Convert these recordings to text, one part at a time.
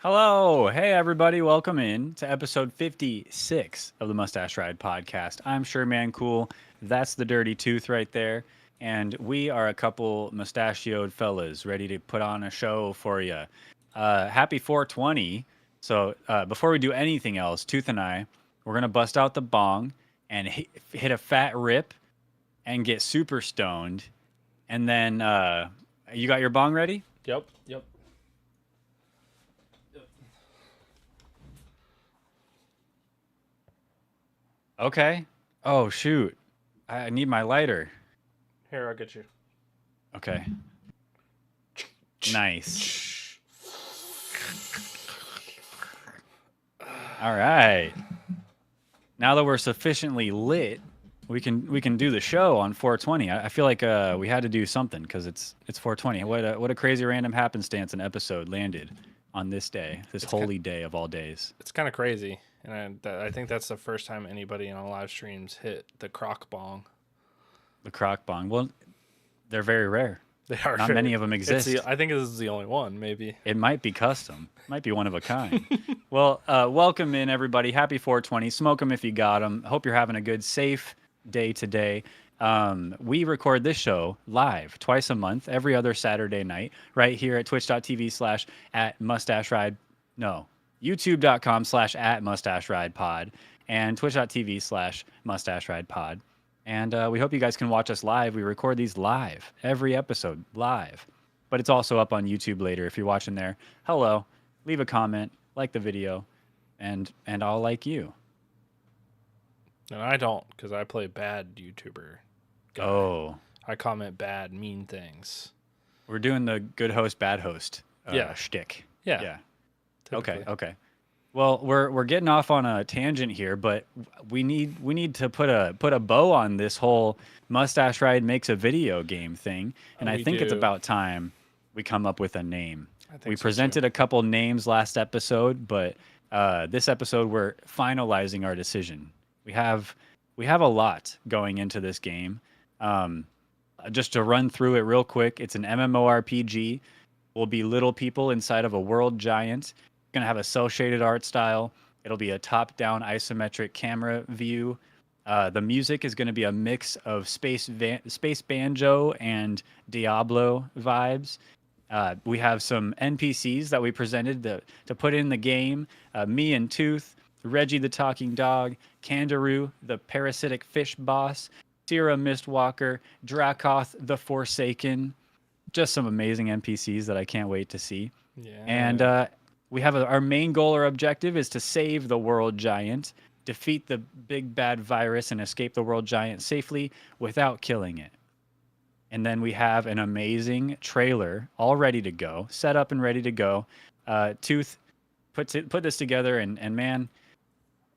Hello. Hey, everybody. Welcome in to episode 56 of the Mustache Ride podcast. I'm Sure Man Cool. That's the Dirty Tooth right there. And we are a couple mustachioed fellas ready to put on a show for you. Happy 420. So, before we do anything else, Tooth and I, we're going to bust out the bong and hit a fat rip and get super stoned. And then, you got your bong ready? Yep. Okay. Oh, shoot. I need my lighter. Here, I'll get you. Okay. Nice. All right. Now that we're sufficiently lit, we can do the show on 420. I feel like we had to do something because it's 420. What a crazy random happenstance an episode landed on this day, this holy day of all days. It's kind of crazy, and I think that's the first time anybody in a live streams hit the croc bong. The croc bong. Well, they're very rare. They are Not many of them exist. I think this is the only one, maybe. It might be custom. Might be one of a kind. Well, welcome in, everybody. Happy 420. Smoke them if you got them. Hope you're having a good, safe day today. We record this show live twice a month, every other Saturday night, right here at twitch.tv/ at mustache ride. No, youtube.com/ at mustache ride pod and twitch.tv/ mustache ride pod. And we hope you guys can watch us live. We record these live, every episode live. But it's also up on YouTube later if you're watching there. Hello, leave a comment, like the video, and I'll like you. And I don't, because I play bad YouTuber guy. Oh, I comment bad, mean things. we're doing the good host, bad host shtick. Yeah. Okay. Well, we're getting off on a tangent here, but we need to put a bow on this whole Mustache Ride makes a video game thing, and I We think it's do. about time we come up with a name. I think We so, too. presented a couple names last episode, but this episode we're finalizing our decision. We have a lot going into this game. Just to run through it real quick, it's an MMORPG. We'll be little people inside of a world giant. Gonna have a cel shaded art style. It'll be a top down isometric camera view. The music is going to be a mix of space banjo and Diablo vibes. We have some NPCs that we presented to put in the game. Me and Tooth, Reggie the talking dog, Kangaroo the parasitic fish boss, Sierra Mistwalker, Dracoth the Forsaken. Just some amazing NPCs that I can't wait to see. Yeah. And we have our main goal or objective is to save the world giant, defeat the big bad virus, and escape the world giant safely without killing it. And then we have an amazing trailer all ready to go, set up and ready to go. Tooth put this together, and man,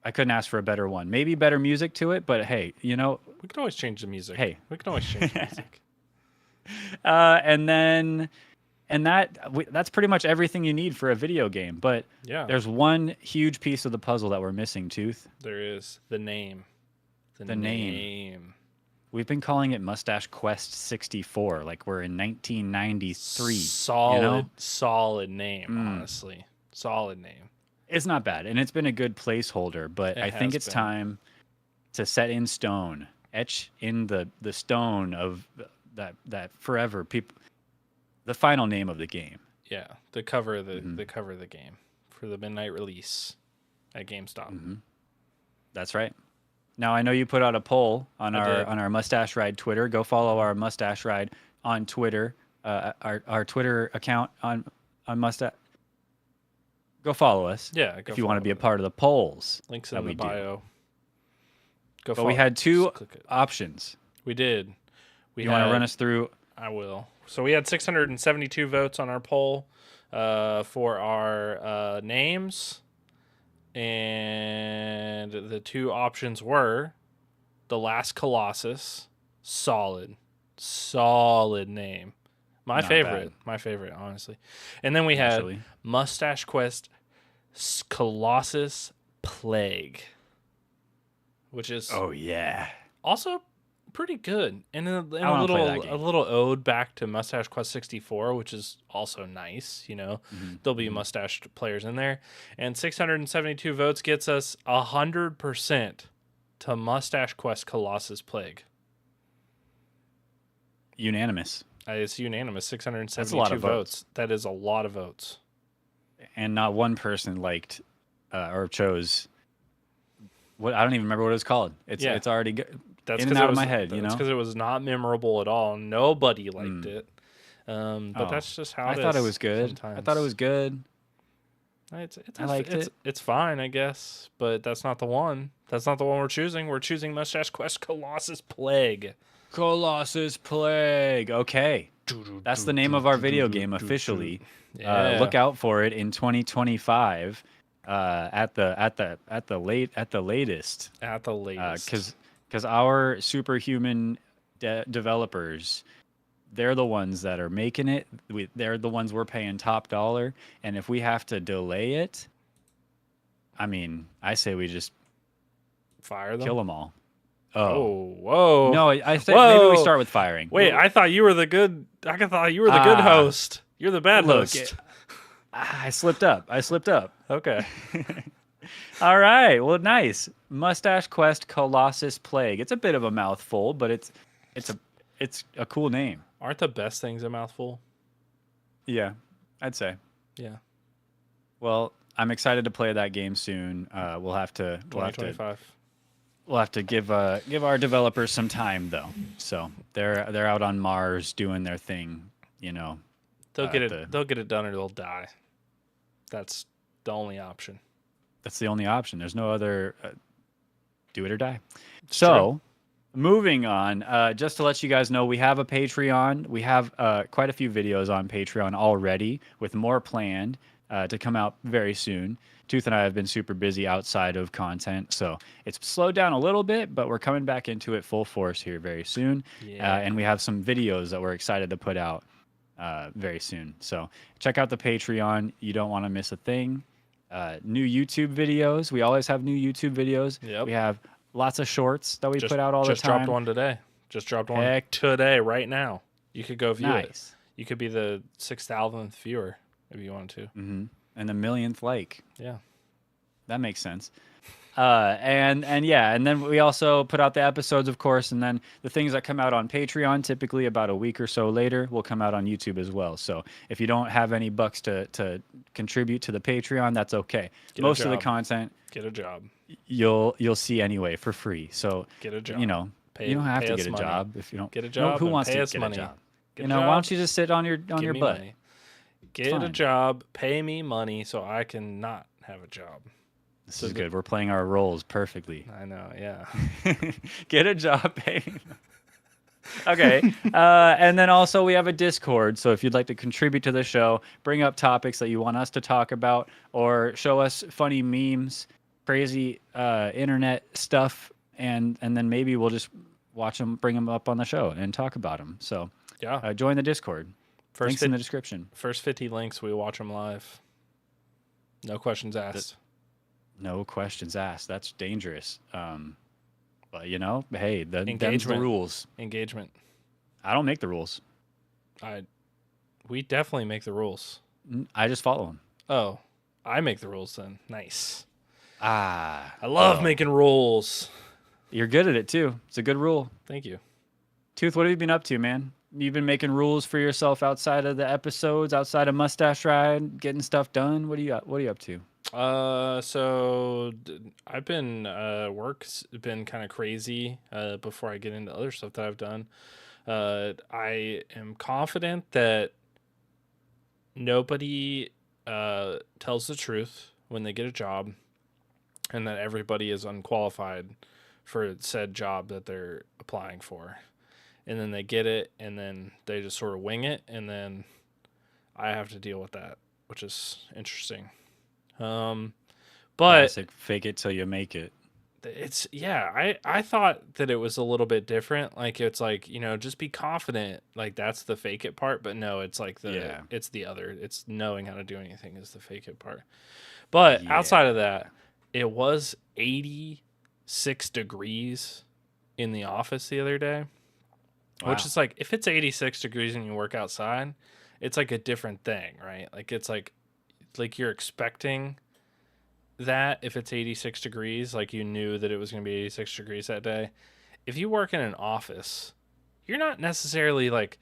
I couldn't ask for a better one. Maybe better music to it, but hey, we can always change the music. Hey. We can always change the music. That's pretty much everything you need for a video game. But Yeah. there's one huge piece of the puzzle that we're missing, Tooth. There is the name. The name. We've been calling it Mustache Quest 64, like we're in 1993. Solid name, honestly. Solid name. It's not bad, and it's been a good placeholder, but It I think has it's been. time to set in stone, etch in the stone of that forever people, the final name of the game. Yeah, the cover of the game for the midnight release at GameStop. Mm-hmm. That's right. Now I know you put out a poll on I did. our Mustache Ride Twitter. Go follow our Mustache Ride on Twitter. Our Twitter account on Mustache. Go follow us. Yeah, if you want to be a part of the polls. Links that in the we do. bio. Go. But we had two Just click it. options. We did. You want to run us through? I will. So we had 672 votes on our poll for our names, and the two options were The Last Colossus, solid name. My Not favorite, honestly. And then we had Actually. Mustache Quest Colossus Plague, which is Oh yeah. also pretty good, and I wanna play that game. a little ode back to Mustache Quest 64, which is also nice. You know, Mhm, there'll be mhm. mustached players in there, and 672 votes gets us 100% to Mustache Quest Colossus Plague. Unanimous, It's unanimous. that's a lot 672 of votes, votes. That is a lot of votes. and not one person liked, or chose what I don't even remember what it was called. Yeah, It's already that's in and because out of my head, that's because it was not memorable at all. Nobody liked Mm. it. But Oh, that's just how I it thought it is was good. I thought it sometimes. was good. I liked it. It's fine, I guess, but that's not the one. That's not the one we're choosing. We're choosing Mustache Quest Colossus Plague. Colossus Plague. Okay, that's the name of our video game officially. Yeah. Look out for it in 2025, at the latest, At the latest. because our superhuman developers, they're the ones that are making it. They're the ones we're paying top dollar, and if we have to delay it, I mean, I say we just Fire them. kill them all. Oh, whoa. No, I think maybe we Whoa. start with firing. Wait, I thought you were the good. I thought you were the good host. You're the bad look, host. I slipped up. Okay. All right. Well, nice. Mustache Quest Colossus Plague. It's a bit of a mouthful, but it's a cool name. Aren't the best things a mouthful? Yeah, I'd say. Yeah. Well, I'm excited to play that game soon. We'll have to 2025. we'll have to give our developers some time though. So they're out on Mars doing their thing. You know, They'll get it. They'll get it done, or they'll die. That's the only option. that's the only option. There's no other. Do it or die. It's So, moving on, just to let you guys know, we have a Patreon. We have quite a few videos on Patreon already, with more planned to come out very soon. Tooth and I have been super busy outside of content, so it's slowed down a little bit, but we're coming back into it full force here very soon. Yeah. And we have some videos that we're excited to put out very soon. So check out the Patreon. You don't want to miss a thing. New YouTube videos. We always have new YouTube videos. Yep. We have lots of shorts that we put out all the Just time. dropped one today. Just dropped one Heck. today, right now. You could go view it. Nice. You could be the 6,000th viewer if you wanted to. Hmm. And the millionth like. Yeah. That makes sense. And yeah, and then we also put out the episodes, of course, and then the things that come out on Patreon, typically about a week or so later, will come out on YouTube as well. So if you don't have any bucks to contribute to the Patreon, that's okay. Get a Most of the job. content Get a job. you'll see anyway for free. So Get a job. you know, Pay- you don't have pay to us get a money. job if you don't. Get a No, job. who and wants pay to us get money. a job? Get You a know, job, why don't you just sit on your give butt? me money. Get a fine. job. Pay me money so I can not have a job. This is good. We're playing our roles perfectly. I know. Yeah. Get a job, pay. Okay. And then also we have a Discord. So if you'd like to contribute to the show, bring up topics that you want us to talk about, or show us funny memes, crazy internet stuff, and then maybe we'll just watch them, bring them up on the show, and talk about them. So Yeah. join the Discord. First Links in the description. First 50 links, we watch them live. No questions asked. No questions asked. That's dangerous. But you know, hey, them's the Engagement. rules. Engagement. I don't make the rules. We definitely make the rules. I just follow them. Oh, I make the rules then. Nice. Ah, I love oh. making rules. You're good at it too. It's a good rule. Thank you. Tooth, what have you been up to, man? You've been making rules for yourself outside of the episodes, outside of Mustache Ride, getting stuff done. What are you up to? I've been work's been kind of crazy. Before I get into other stuff that I've done, I am confident that nobody tells the truth when they get a job, and that everybody is unqualified for said job that they're applying for, and then they get it, and then they just sort of wing it, and then I have to deal with that, which is interesting. But Classic, fake it till you make it. it's I thought that it was a little bit different. Like it's like, just be confident. Like that's the fake it part, but no, it's like it's the other. It's knowing how to do anything is the fake it part. But outside of that, it was 86 degrees in the office the other day, which Wow. is like if it's 86 degrees and you work outside, it's like a different thing, right? Like it's like you're expecting that if it's 86 degrees, like you knew that it was going to be 86 degrees that day. If you work in an office, you're not necessarily like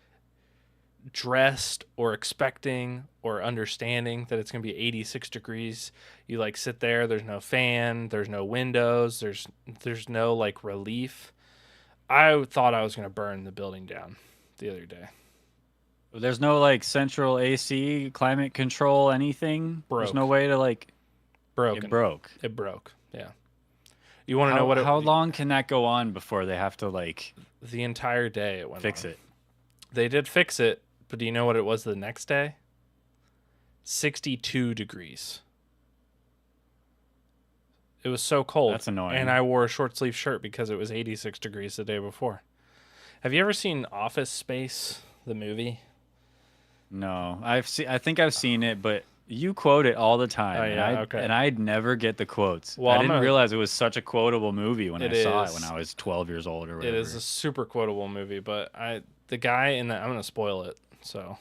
dressed or expecting or understanding that it's going to be 86 degrees. You like sit there, there's no fan, there's no windows, there's no like relief. I thought I was going to burn the building down the other day. There's no like central AC, climate control, anything. There's no Broke. way to like. It Broken. broke. It broke. Yeah. You want to know How what how it long can that go on before they have to like the entire day it went fix on. it? They did fix it, but do you know what it was the next day? 62 degrees. It was so cold. That's annoying. And I wore a short sleeve shirt because it was 86 degrees the day before. Have you ever seen Office Space, the movie? No, I think I've seen it, but you quote it all the time, Oh, and yeah, okay. I'd never get the quotes. Well, I I'm didn't a- realize it was such a quotable movie when It I saw it is. when I was 12 years old or It whatever. is a super quotable movie, but the guy in that, I'm going to spoil it. So,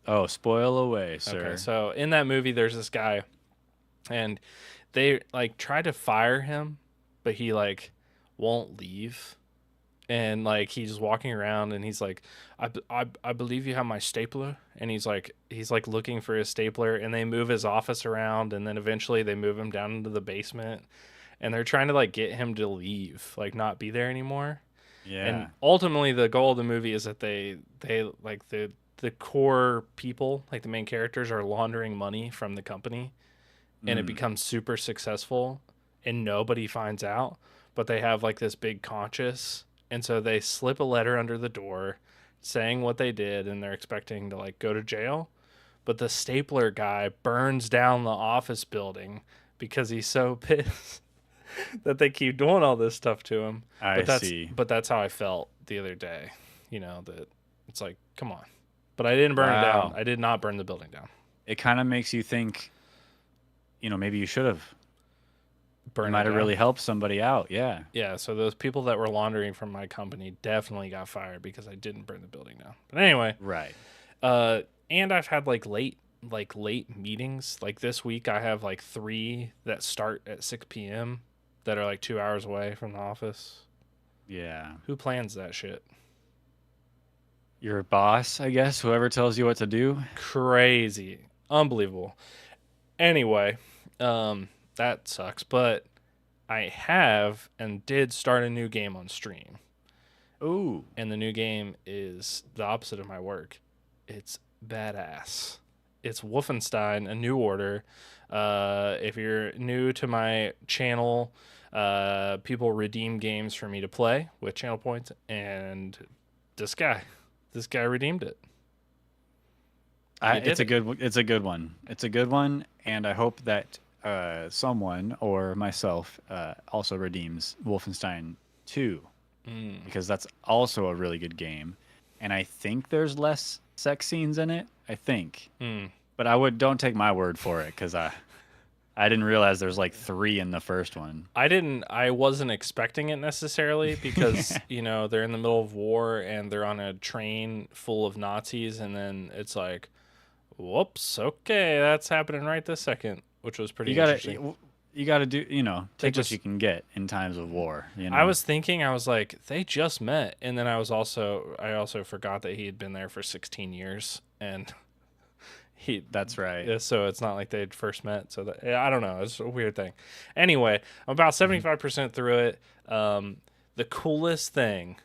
Oh, spoil away, sir. okay. So, in that movie there's this guy and they like try to fire him, but he like won't leave. And like he's walking around and he's like, I believe you have my stapler. And he's like looking for his stapler, and they move his office around, and then eventually they move him down into the basement, and they're trying to like get him to leave, like not be there anymore. Yeah. And ultimately the goal of the movie is that they like the core people, like the main characters, are laundering money from the company, and it becomes super successful and nobody finds out, but they have like this big conscience, and so they slip a letter under the door saying what they did, and they're expecting to like go to jail, but the stapler guy burns down the office building because he's so pissed that they keep doing all this stuff to him. I But see. that's how I felt the other day, that it's like, come on. But I didn't burn it down. Wow. I did not burn the building down. It kind of makes you think, maybe you should have. It Burn might it have down. really helped somebody out. Yeah. Yeah, so those people that were laundering from my company definitely got fired because I didn't burn the building down. But anyway, Right. and I've had like late meetings. Like this week I have like 3 that start at 6 p.m. that are like 2 hours away from the office. Yeah. Who plans that shit? Your boss, I guess, whoever tells you what to do. Crazy. Unbelievable. Anyway, that sucks, but I have and did start a new game on stream. Ooh. And the new game is the opposite of my work. It's badass. It's Wolfenstein: A New Order. If you're new to my channel, people redeem games for me to play with channel points, and this guy redeemed it. It's a good one. It's a good one. It's a good one, and I hope that someone or myself also redeems Wolfenstein 2 because that's also a really good game, and I think there's less sex scenes in it. I think, but don't take my word for it because I didn't realize there's like 3 in the first one. I wasn't expecting it necessarily because, they're in the middle of war and they're on a train full of Nazis, and then it's like, whoops, okay, that's happening right this second, which was pretty interesting. You gotta do, take just- what you can get in times of war. I was thinking, I was like, they just met, and then I also forgot that he had been there for 16 years, and That's right. yeah, so it's not like they'd first met. So I don't know. It's a weird thing. Anyway, I'm about 75% through it. The coolest thing,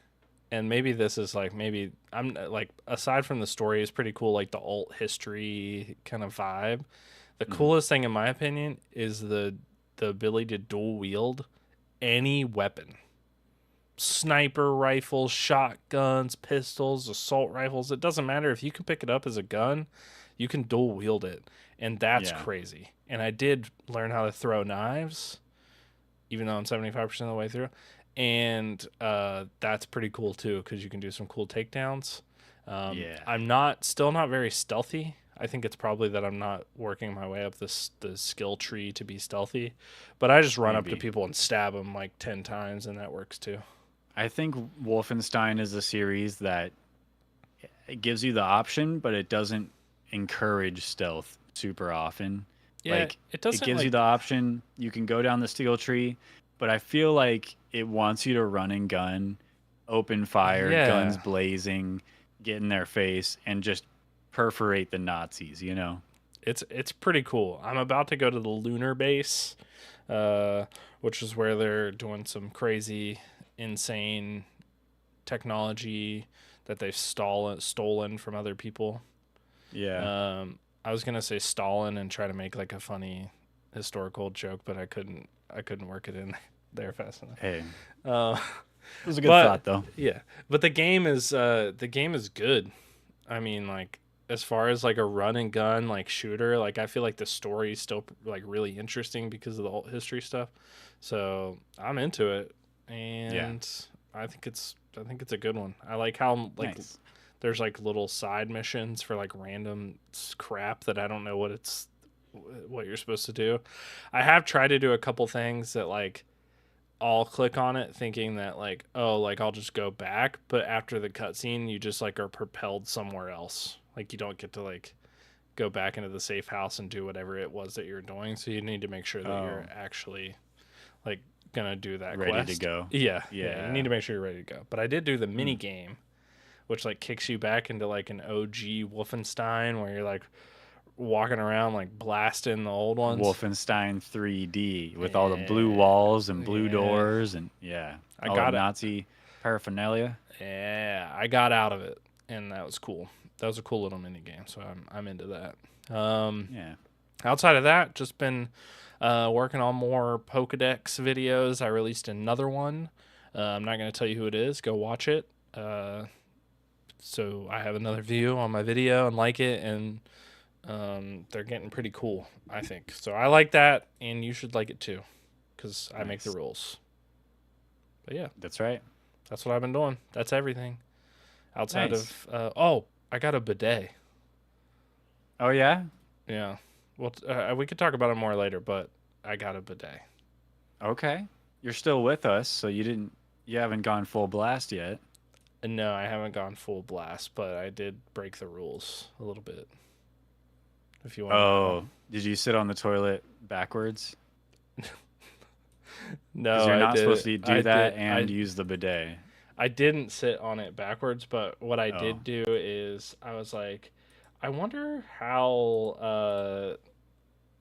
and maybe this is like, maybe I'm like, aside from the story, is pretty cool, like the alt history kind of vibe. The coolest thing, in my opinion, is the ability to dual wield any weapon. Sniper rifles, shotguns, pistols, assault rifles. It doesn't matter if you can pick it up as a gun. You can dual wield it, and that's crazy. And I did learn how to throw knives, even though I'm 75% of the way through, and that's pretty cool too because you can do some cool takedowns. I'm still not very stealthy. I think it's probably that I'm not working my way up the skill tree to be stealthy, but I just run up to people and stab them like 10 times, and that works too. I think Wolfenstein is a series that it gives you the option, but it doesn't encourage stealth super often. Yeah, Like it it doesn't gives you like the option, you can go down the steel tree, but I feel like it wants you to run and gun, open fire, guns yeah. blazing, get in their face, and just perforate the Nazis, you know? It's pretty cool. I'm about to go to the lunar base, uh, which is where they're doing some crazy, insane technology that they've stolen from other people. Yeah. I was gonna say Stalin and try to make like a funny historical joke, but I couldn't. I couldn't work it in there fast enough. Hey, Uh, it was a good but thought though. yeah, but the game is good. I mean, like as far as like a run and gun like shooter, like I feel like the story is still like really interesting because of the whole history stuff. So I'm into it, Yeah. and I think it's a good one. I like how like Nice. there's like little side missions for like random crap that I don't know what you're supposed to do. I have tried to do a couple things that like I'll click on it thinking that like, oh, like I'll just go back, but after the cutscene you just like are propelled somewhere else. Like you don't get to like go back into the safe house and do whatever it was that you're doing. So you need to make sure that Oh, you're actually like gonna do that ready to quest. go. Yeah, you Yeah. need to make sure you're ready to go. But I did do the Hmm. mini game, which like kicks you back into like an OG Wolfenstein where you're like walking around like blasting the old ones. Wolfenstein 3D with all the blue Yeah, walls and blue yeah. doors and yeah, I all the got it. Nazi paraphernalia. Yeah, I got out of it, and that was cool. That was a cool little mini game, so I'm into that. Yeah. Outside of that, just been working on more Pokedex videos. I released another one. I'm not going to tell you who it is. Go watch it. So I have another view on my video and like it, and they're getting pretty cool, I think. So I like that, and you should like it too, because I make the Nice. rules. But yeah, That's right. that's what I've been doing. That's everything. Outside Nice. of oh, I got a bidet. Oh yeah? Yeah. Well, we could talk about it more later, but I got a bidet. Okay. You're still with us, so you haven't gone full blast yet. And no, I haven't gone full blast, but I did break the rules a little bit. If you want to know. Oh, did you sit on the toilet backwards? Because No, you're I not supposed did. to do I that did. and use the bidet. I didn't sit on it backwards, but what I Oh, did do is I was like, I wonder how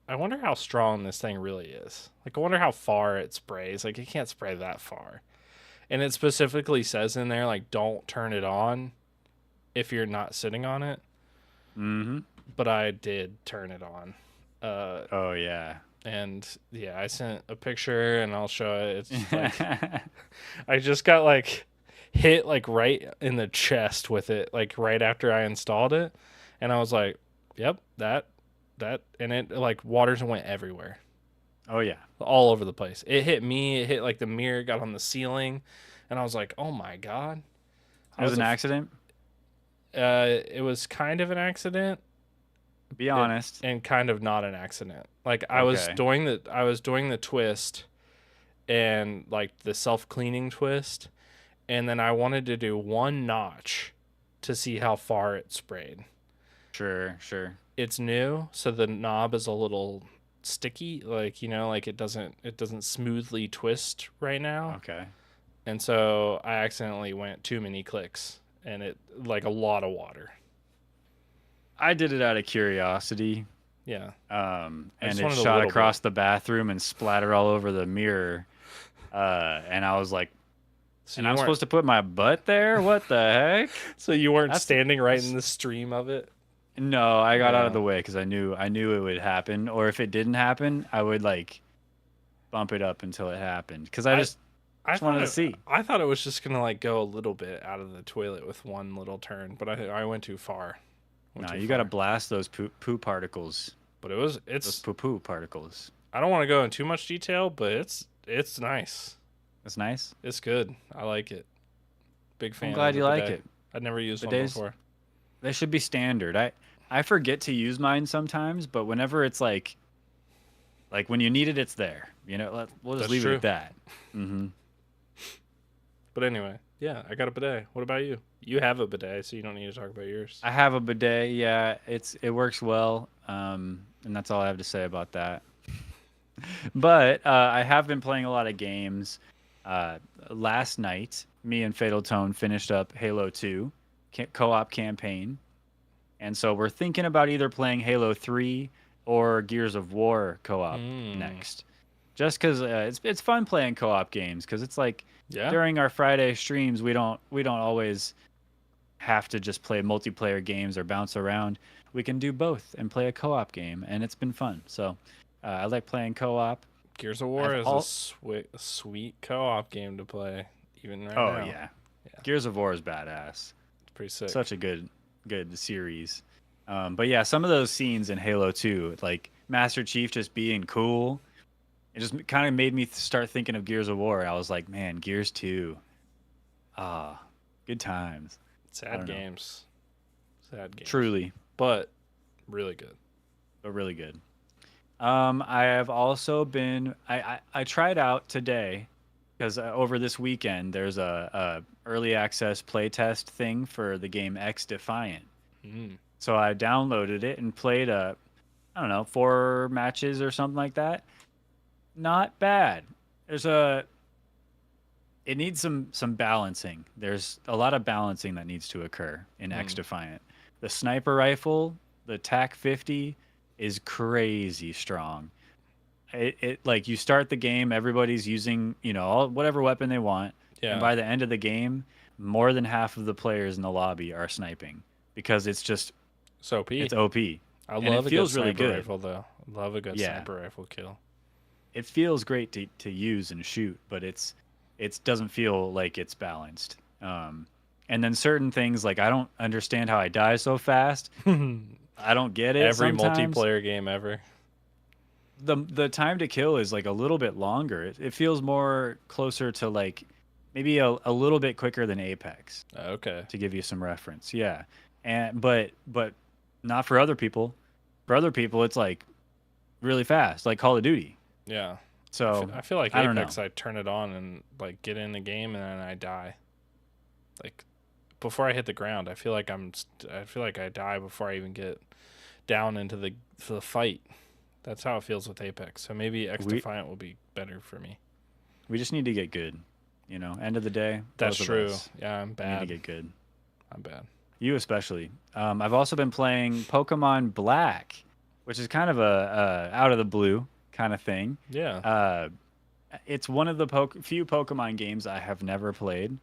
I wonder how strong this thing really is. Like I wonder how far it sprays. Like it can't spray that far. And it specifically says in there like don't turn it on if you're not sitting on it, mm-hmm. but I did turn it on. Oh yeah. And yeah, I sent a picture and I'll show it. It's like I just got like hit like right in the chest with it like right after I installed it, and I was like, "Yep, that," and it like waters went everywhere, Oh yeah. all over the place. It hit me. It hit like the mirror, got on the ceiling, and I was like, "Oh my god!" It I was was an accident. it was kind of an accident, Be honest. and kind of not an accident. Like Okay. I was doing the twist and like the self cleaning twist, and then I wanted to do one notch to see how far it sprayed. Sure, sure. It's new, so the knob is a little sticky, like like it doesn't smoothly twist right now. Okay. And so I accidentally went too many clicks and it like a lot of water. I did it out of curiosity. Yeah. I And just it wanted a shot little bit. across the bathroom and splattered all over the mirror. And I was like, So and you I'm weren't supposed to put my butt there? What the heck? so you weren't That's, standing right in that's the stream of it? no, I got out of No. the way because I knew it would happen. Or if it didn't happen, I would like bump it up until it happened. Because I I just I just wanted thought to it see. I thought it was just gonna like go a little bit out of the toilet with one little turn, but I went too far. Went No, too you gotta far. blast those poo particles. But Those it's poo particles. I don't want to go in too much detail, but it's nice. That's nice. It's good. I like it. Big I'm fan of glad the you like bidet. it. I'd never used one Bidets, before. they should be standard. I forget to use mine sometimes, but whenever it's like when you need it, it's there. We'll just That's leave it true. at that. Hmm. But anyway, yeah, I got a bidet. What about you? You have a bidet, so you don't need to talk about yours. I have a bidet. Yeah, it works well. And that's all I have to say about that. But I have been playing a lot of games. Uh, Last night, me and Fatal Tone finished up Halo 2 co-op campaign, and so we're thinking about either playing Halo 3 or Gears of War co-op Mm. next. Just because it's fun playing co-op games, because it's like Yeah. during our Friday streams we don't always have to just play multiplayer games or bounce around. We can do both and play a co-op game, and it's been fun. So I like playing co-op. Gears of War I've is all a sweet co-op game to play, even right Oh now. yeah, Yeah, Gears of War is badass. it's pretty sick. Such a good series. But yeah, some of those scenes in Halo 2, like Master Chief just being cool, it just kind of made me start thinking of Gears of War. I was like, man, Gears 2, ah, good times. I Sad don't know, games. Sad games. truly, But really good. but really good. I have also been. I tried out today because over this weekend there's a early access playtest thing for the game X Defiant. Mm. So I downloaded it and played I don't know, 4 matches or something like that. Not bad. There's a it needs some balancing. There's a lot of balancing that needs to occur in X Mm. Defiant. The sniper rifle, the TAC 50 is crazy strong. It like you start the game, everybody's using, whatever weapon they want, and Yeah. by the end of the game, more than half of the players in the lobby are sniping because So P. it's OP I and it love a good feels really sniper good. rifle though. Love a good Yeah, sniper rifle kill. it feels great to use and shoot, but it doesn't feel like it's balanced. And then certain things like I don't understand how I die so fast. I don't get it Every sometimes. multiplayer game ever. The time to kill is like a little bit longer. It feels more closer to like maybe a little bit quicker than Apex, Okay. to give you some reference. Yeah. And but not for other people. For other people it's like really fast, like Call of Duty. Yeah. So I feel like I don't know. Apex, I turn it on and like get in the game and then I die. Like before I hit the ground, I feel like I die before I even get down into the fight. That's how it feels with Apex. So maybe X We Defiant will be better for me. we just need to get good. End of the day, That's both of true. us Yeah, I'm need to bad. get good. I'm bad. You especially. I've also been playing Pokemon Black, which is kind of a out of the blue kind of thing. Yeah. Uh, it's one of the few Pokemon games I have never played.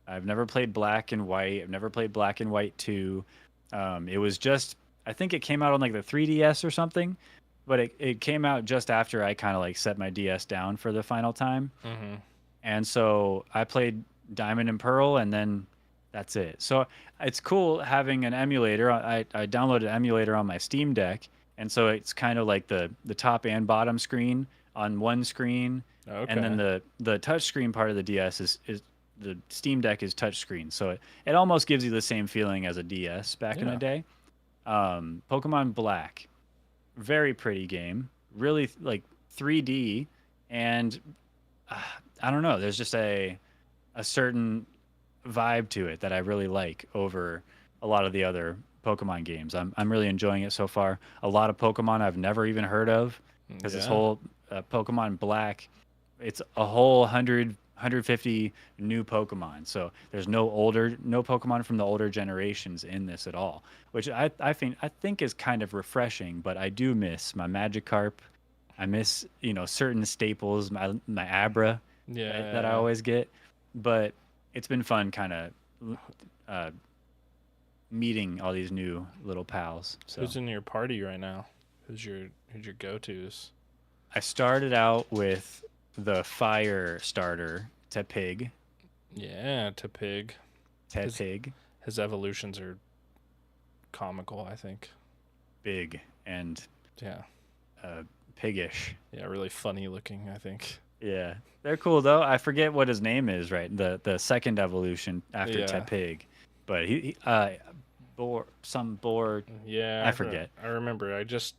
I've never played Black and White. I've never played Black and White 2. It was just, I think it came out on like the 3DS or something, but it came out just after I kind of like set my DS down for the final time. Mm-hmm. And so I played Diamond and Pearl, and then that's it. So it's cool having an emulator. I downloaded an emulator on my Steam Deck, and so it's kind of like the top and bottom screen on one screen, and then Okay. the touch screen part of the DS is the Steam Deck is touch screen. So it almost gives you the same feeling as a DS back in the Yeah. day. Pokemon Black, very pretty game, really like 3D, and uh, I don't know. There's just a certain vibe to it that I really like over a lot of the other Pokemon games. I'm really enjoying it so far. A lot of Pokemon I've never even heard of because this Yeah. whole Pokemon Black, it's a whole 150 new Pokemon. So there's no Pokemon from the older generations in this at all, which I think is kind of refreshing. But I do miss my Magikarp. I miss certain staples, my Abra that I Yeah. always get. But it's been fun, kind of uh, meeting all these new little pals. So Who's in your party right now? Who's your go-tos? I started out with the fire starter, Tepig. Yeah, to Pig. His Tepig, his evolutions are comical, I think. big and Yeah. uh, piggish. Yeah, really funny looking, I think. Yeah, they're cool though. I forget what his name is. Right, the second evolution after Yeah. Tepig, but boar. Yeah, I forget. I remember. I just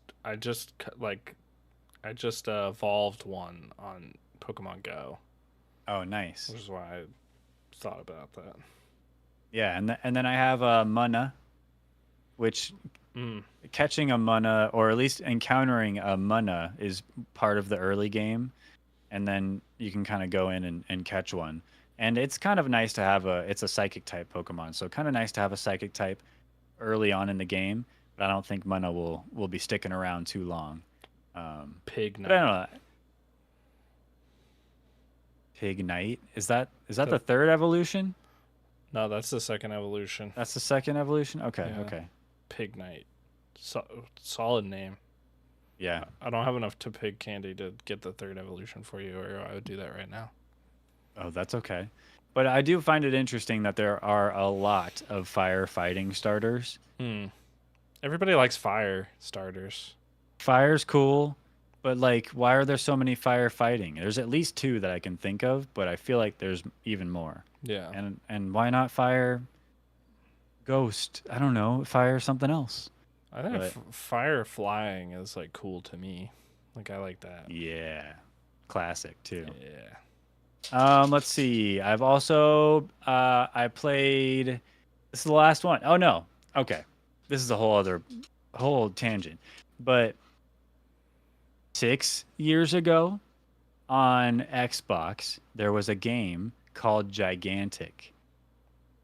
evolved one on Pokemon Go, Oh, nice. which is why I thought about that. Yeah, and then I have Mana, which Mm. catching a Mana or at least encountering a Mana is part of the early game, and then you can kind of go in and catch one. And it's kind of nice to have it's a psychic type Pokemon, so kind of nice to have a psychic type early on in the game. But I don't think Mana will be sticking around too long. Pig But I don't Knight. know. Pig Knight, is that The- the third evolution? No, that's the second evolution. That's the second evolution. Okay, Yeah. okay, Pig Knight. Solid name. yeah. I don't have enough to pig candy to get the third evolution for you, or I would do that right now. Oh, that's okay. But I do find it interesting that there are a lot of firefighting starters. Hmm. Everybody likes fire starters. Fire's cool, but like, why are there so many firefighting? There's at least two that I can think of, but I feel like there's even more. Yeah. And why not fire ghost? I don't know, fire something else. I think But fire flying is like cool to me. Like I like that. yeah, classic too. Yeah. Let's see. I've also I played. This is the last one. Oh no. Okay, this is a whole tangent. But 6 years ago on Xbox, there was a game called Gigantic.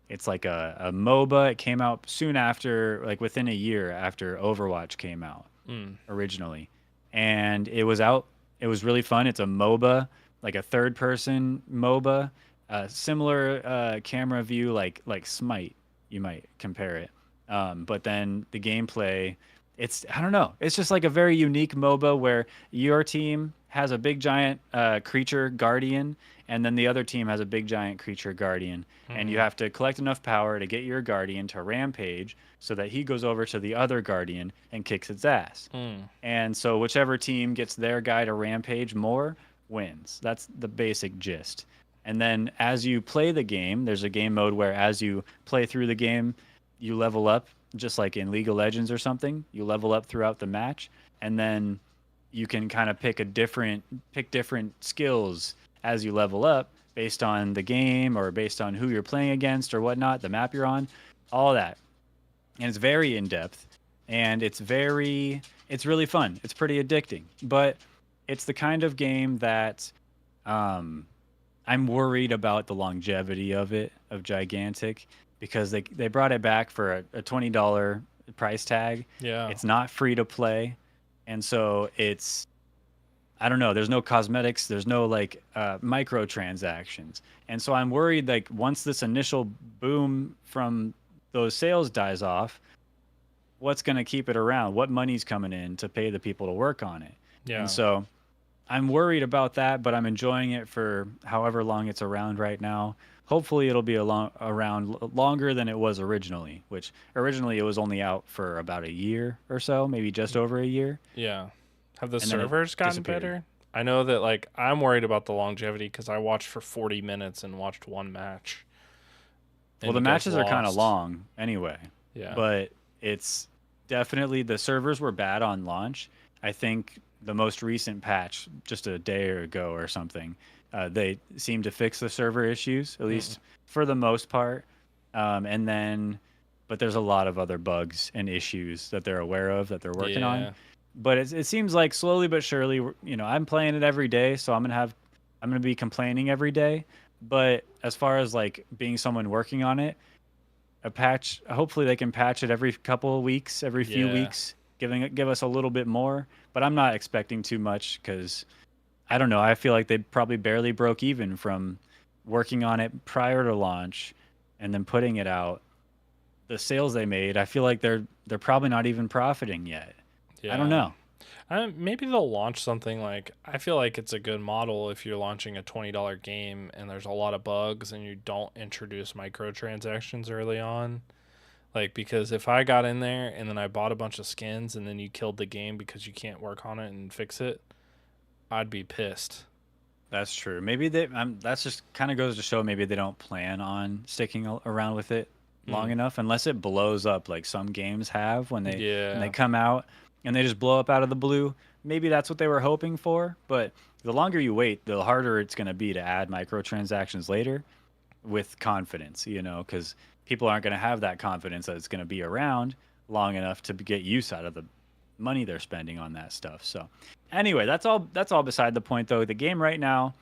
It's like a MOBA. It came out soon after, like within a year after Overwatch came out Mm. originally, and it was out. It was really fun. It's a MOBA, like a third-person MOBA, similar camera view, like Smite. You might compare it, but then the gameplay, it's I don't know. It's just like a very unique MOBA where your team has a big giant creature guardian, and then the other team has a big giant creature guardian, and you Mhm. have to collect enough power to get your guardian to rampage so that he goes over to the other guardian and kicks its ass. Mm. And so whichever team gets their guy to rampage more wins. That's the basic gist. And then as you play the game, there's a game mode where as you play through the game, you level up just like in League of Legends or something. You level up throughout the match, and then you can kind of pick different skills as you level up based on the game or based on who you're playing against or whatnot, the map you're on, all that. And it's very in depth, and it's really fun. It's pretty addicting, but it's the kind of game that um, I'm worried about the longevity of Gigantic, because they brought it back for a $20 price tag. Yeah. It's not free to play, and so I don't know. There's no cosmetics. There's no like microtransactions, and so I'm worried like once this initial boom from those sales dies off, what's going to keep it around? What money's coming in to pay the people to work on it? Yeah. And so I'm worried about that, but I'm enjoying it for however long it's around right now. Hopefully, it'll be around longer than it was originally, which originally it was only out for about a year or so, maybe just over a year. Yeah. Have the And then it servers gotten disappeared. better? I know that like I'm worried about the longevity because I watched for 40 minutes and watched one match. Well, and the you guys matches are kind of lost. long anyway, Yeah. but it's definitely the servers were bad on launch. I think the most recent patch, just a day ago or something, they seem to fix the server issues, at least for the most part. And then, but there's a lot of other bugs and issues that they're aware of that they're working Yeah. on. But it seems like slowly but surely, I'm playing it every day, so I'm gonna be complaining every day. But as far as like being someone working on it, a patch, hopefully they can patch it every couple of weeks, every few Yeah. weeks, give us a little bit more. But I'm not expecting too much because I don't know. I feel like they probably barely broke even from working on it prior to launch and then putting it out. The sales they made, I feel like they're probably not even profiting yet. I don't know. Maybe they'll launch something like I feel like it's a good model if you're launching a $20 game and there's a lot of bugs and you don't introduce microtransactions early on. Like because if I got in there and then I bought a bunch of skins and then you killed the game because you can't work on it and fix it, I'd be pissed. That's true. Maybe that's just kind of goes to show maybe they don't plan on sticking around with it long Mm. enough unless it blows up like some games have when they Yeah. come out and they just blow up out of the blue. Maybe that's what they were hoping for, but the longer you wait, the harder it's going to be to add microtransactions later. with confidence, you know, because people aren't going to have that confidence that it's going to be around long enough to get use out of the money they're spending on that stuff. So anyway, that's all beside the point though. The game right now,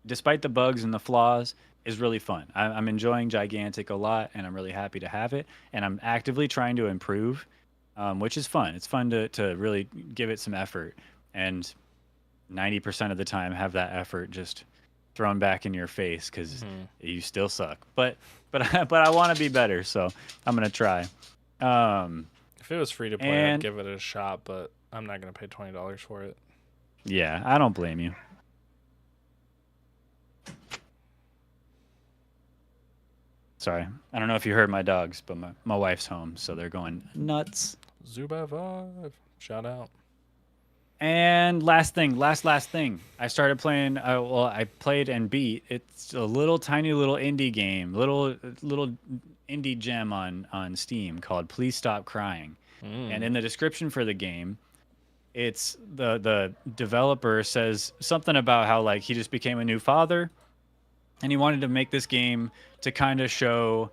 despite the bugs and the flaws, is really fun. I'm enjoying Gigantic a lot, and I'm really happy to have it. And I'm actively trying to improve, which is fun. It's fun to really give it some effort, and 90% of the time have that effort just thrown back in your face because you still suck. But I want to be better, so I'm gonna try. Um, If it was free to play, I'd and give it a shot, but I'm not gonna pay $20 for it. yeah, I don't blame you. Sorry, I don't know if you heard my dogs, but my wife's home, so they're going nuts. Zuba Vive. Shout out. And last thing, last thing. I started playing. Well, I played and beat. It's a little tiny little indie game, little indie gem on Steam called Please Stop Crying. And in the description for the game, it's the developer says something about how like he just became a new father, and he wanted to make this game to kind of show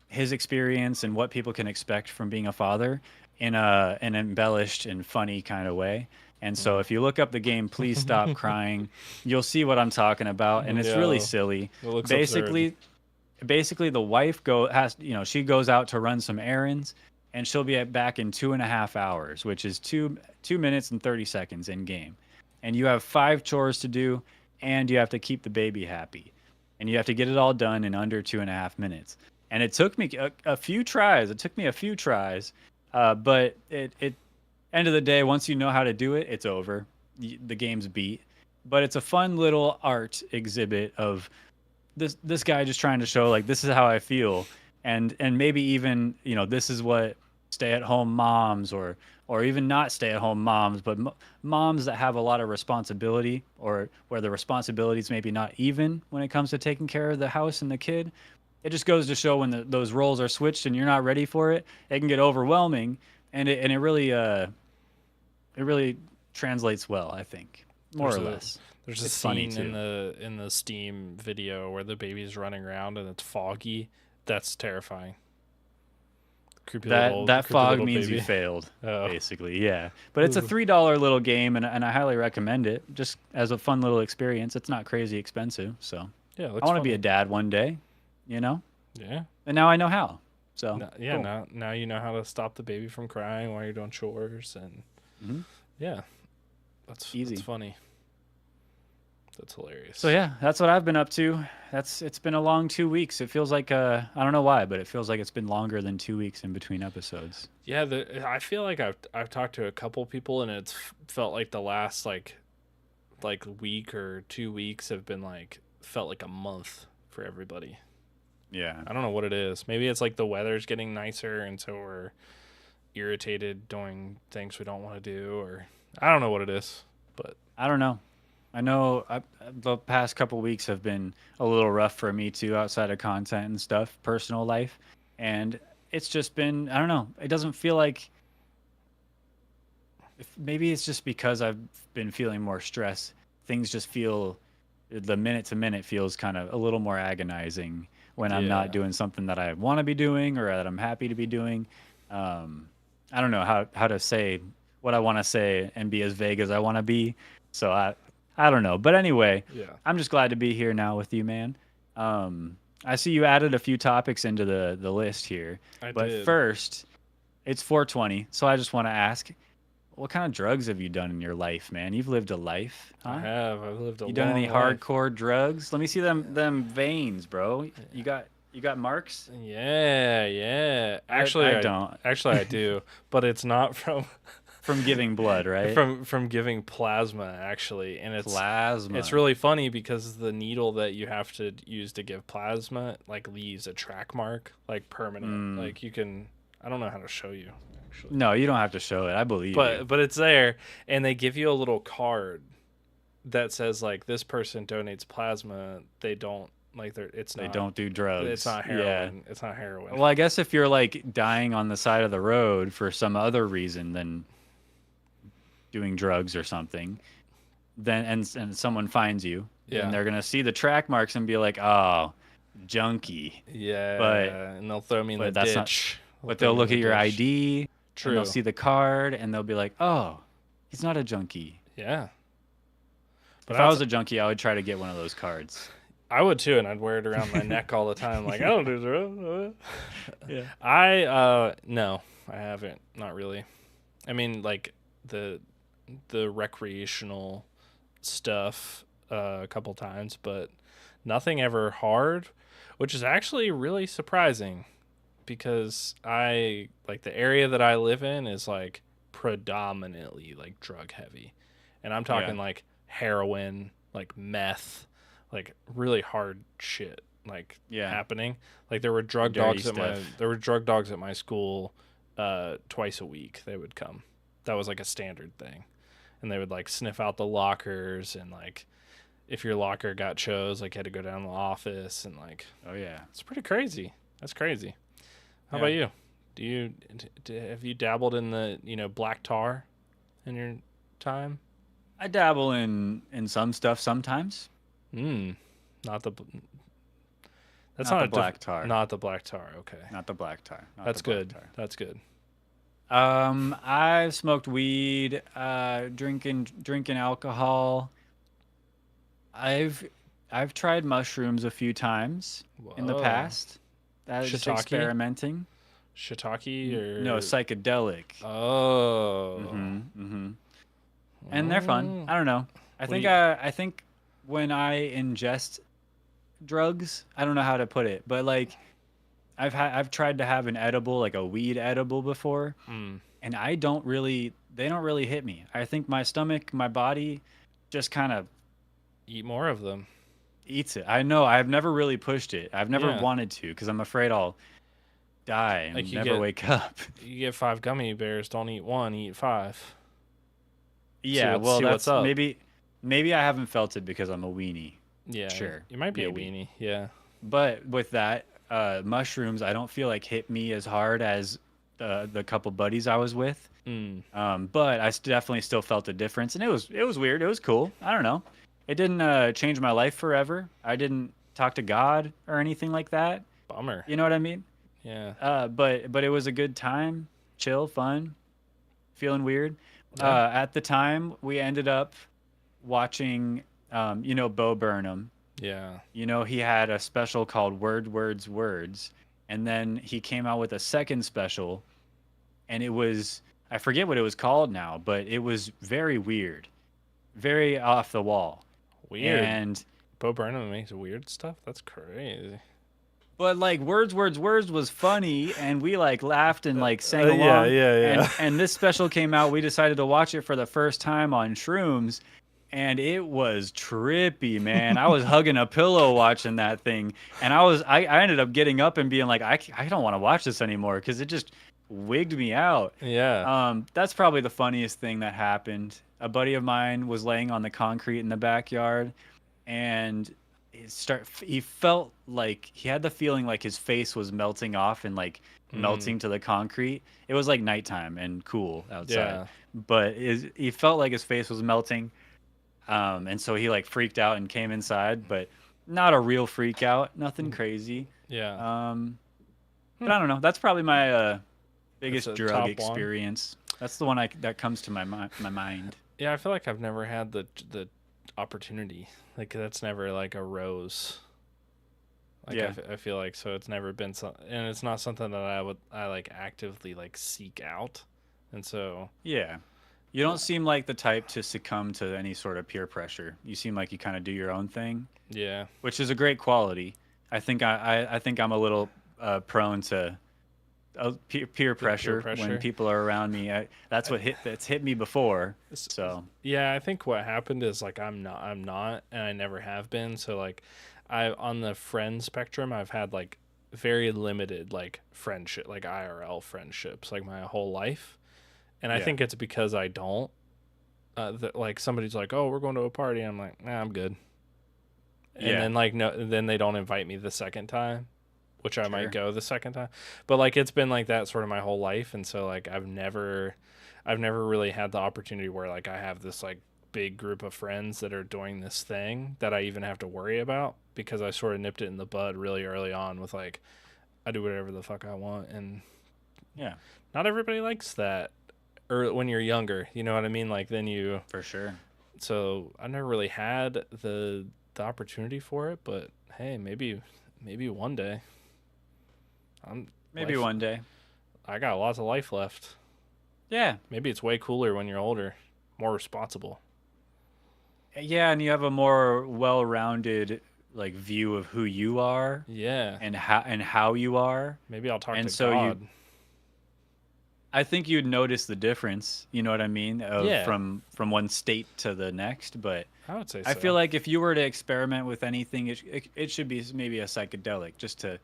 his experience and what people can expect from being a father in an embellished and funny kind of way. And so if you look up the game Please Stop Crying, you'll see what I'm talking about, and it's really Yeah, silly. it looks absurd. Basically the wife she goes out to run some errands, and she'll be back in 2.5 hours, which is 2 minutes and 30 seconds in game. And you have 5 chores to do, and you have to keep the baby happy, and you have to get it all done in under 2.5 minutes. And it took me a few tries. It took me a few tries, but it end of the day, once you know how to do it, it's over. The game's beat. But it's a fun little art exhibit of this guy just trying to show like this is how I feel, and maybe even this is what stay-at-home moms or even not stay-at-home moms, but moms that have a lot of responsibility, or where the responsibilities maybe not even when it comes to taking care of the house and the kid. It just goes to show when those roles are switched and you're not ready for it, it can get overwhelming, and it really translates well, I think, more There's or a less. there's a It's funny scene too. in the Steam video where the baby's running around and it's foggy. That's terrifying. That Creepy fog little means you baby. failed, Oh, basically. Yeah, but it's a Ooh. $3 little game, and I highly recommend it. Just as a fun little experience. It's not crazy expensive, so Yeah, I looks want to be a funny. dad one day, you know. Yeah. And now I know how. So No, yeah, cool. now you know how to stop the baby from crying while you're doing chores, and Hmm. yeah, that's Easy. funny. That's hilarious. So yeah, that's what I've been up to. It's been a long 2 weeks. It feels like I don't know why, but it feels like it's been longer than 2 weeks in between episodes. Yeah, I feel like I've talked to a couple people, and it's felt like the last like week or 2 weeks have been like felt like a month for everybody. Yeah. I don't know what it is. Maybe it's like the weather's getting nicer, and so we're irritated doing things we don't want to do, or I don't know what it is. But I don't know. I know the past couple weeks have been a little rough for me too, outside of content and stuff, personal life, and it's just been I don't know. It doesn't feel like maybe it's just because I've been feeling more stress. Things just feel the minute to minute feels kind of a little more agonizing when I'm not yeah, doing something that I want to be doing or that I'm happy to be doing. I don't know how to say what I want to say and be as vague as I want to be. So I don't know. But anyway, yeah, I'm just glad to be here now with you, man. I see you added a few topics into the list here. I But did. first, it's 420, so I just want to ask, what kind of drugs have you done in your life, man? You've lived a life, I huh? have. I've lived a You done any long life. hardcore drugs? Let me see them veins, bro. You got marks? Yeah, yeah. I don't. Actually I do, but it's not from From giving blood, right? from giving plasma actually, and it's Plasma. really funny because the needle that you have to use to give plasma like leaves a track mark, like permanent. Mm. Like you can I don't know how to show you actually. No, you don't have to show it. I believe you. But it's there, and they give you a little card that says like this person donates plasma. They don't like they're They don't do drugs. it's not Yeah. heroin. It's not heroin. Well, I guess if you're like dying on the side of the road for some other reason than doing drugs or something, then and someone finds you, then Yeah. they're gonna see the track marks and be like, "Oh, junkie. Yeah, and they'll throw me in the But that's not. ditch. But they'll look at your ID and True. they'll see the card and they'll be like, "Oh, he's not a junkie." Yeah. But If I was a junkie, I would try to get one of those cards. I would too, and I'd wear it around my neck all the time. Like, I don't do drugs. Yeah. No, I haven't. Not really. I mean, like the recreational stuff a couple times, but nothing ever hard, which is actually really surprising because I like the area that I live in is like predominantly like drug heavy. And I'm talking Yeah. like heroin, like meth, like really hard shit like Yeah. happening. Like there were drug Dirty dogs at my stuff. there were drug dogs at my school twice a week. They would come. That was like a standard thing. And they would like sniff out the lockers and like if your locker got chose, like you had to go down to the office and like Oh yeah. it's pretty crazy. That's crazy. How Yeah. about you? Have you dabbled in the black tar in your time? I dabble in some stuff sometimes. Not the. That's Not not the a black tar. Not the black tar. Okay, Not the black tar. Not that's the black good. tar. That's good. I've smoked weed, drinking alcohol. I've tried mushrooms a few times in the Whoa. past. That is Shiitake? experimenting. Shiitake or No, psychedelic. Oh. And they're fun. I don't know. I What think do you- I think when I ingest drugs, I don't know how to put it, but like I've tried to have an edible, like a weed edible before, and they don't really hit me. I think my stomach, my body just kind of Eat more of them. eats it. I know I've never really pushed it. I've never Yeah. wanted to because I'm afraid I'll die and Like you never get- wake up. You get 5 gummy bears. Don't eat one. Eat 5. Yeah, what- well see what's that's up. maybe I haven't felt it because I'm a weenie. Yeah. Sure, You might be maybe. a weenie. Yeah. But with that, mushrooms, I don't feel like hit me as hard as the couple buddies I was with. But I definitely still felt a difference, and it was weird. It was cool. I don't know. It didn't change my life forever. I didn't talk to God or anything like that. Bummer. You know what I mean? Yeah. But it was a good time, chill, fun, feeling weird. Yeah. At the time, we ended up watching, Bo Burnham. Yeah. He had a special called Word, Words, Words. And then he came out with a second special. And it was, I forget what it was called now, but it was very weird. Very off the wall. Weird. And, Bo Burnham makes weird stuff. That's crazy. but like Words, Words, Words was funny. And we like laughed and like sang along. yeah. And this special came out. We decided to watch it for the first time on shrooms. And it was trippy, man. I was hugging a pillow watching that thing, and I ended up getting up and being like, I don't want to watch this anymore because it just wigged me out. Yeah. That's probably the funniest thing that happened. A buddy of mine was laying on the concrete in the backyard, and he felt like he had the feeling like his face was melting off and like melting to the concrete. It was like nighttime and cool outside, Yeah. but he felt like his face was melting. And so he like freaked out and came inside, but not a real freak out, nothing crazy. Yeah. But I don't know. That's probably my biggest That's a drug top one? experience. That's the one that comes to my mind. Yeah, I feel like I've never had the opportunity. Like that's never like a rose. Like Yeah. I feel like so it's never been and it's not something that I like actively like seek out. And so Yeah. You don't seem like the type to succumb to any sort of peer pressure. You seem like you kind of do your own thing, yeah. which is a great quality. I think I think I'm a little prone to peer pressure pressure. when people are around me. That's hit me before. So Yeah, I think what happened is like I'm not and I never have been. So like I on the friend spectrum I've had like very limited like friendship, like IRL friendships like my whole life. And I Yeah. think it's because I don't like somebody's like, "Oh, we're going to a party." And I'm like, "Nah, I'm good." And Yeah. then like no then they don't invite me the second time, which I Sure. might go the second time. But like it's been like that sort of my whole life and so like I've never really had the opportunity where like I have this like big group of friends that are doing this thing that I even have to worry about, because I sort of nipped it in the bud really early on with like, I do whatever the fuck I want, and Yeah, not everybody likes that. Or when you're younger, you know what I mean? Like then you. for sure. So I never really had the opportunity for it, but hey, maybe one day. Maybe life, one day. I got lots of life left. Yeah. Maybe it's way cooler when you're older, more responsible. Yeah, and you have a more well-rounded like view of who you are Yeah. and how you are. Maybe I'll talk And to so God. I think you'd notice the difference, you know what I mean, of Yeah. from one state to the next, but I would say I so. feel like if you were to experiment with anything, it should be maybe a psychedelic, just to,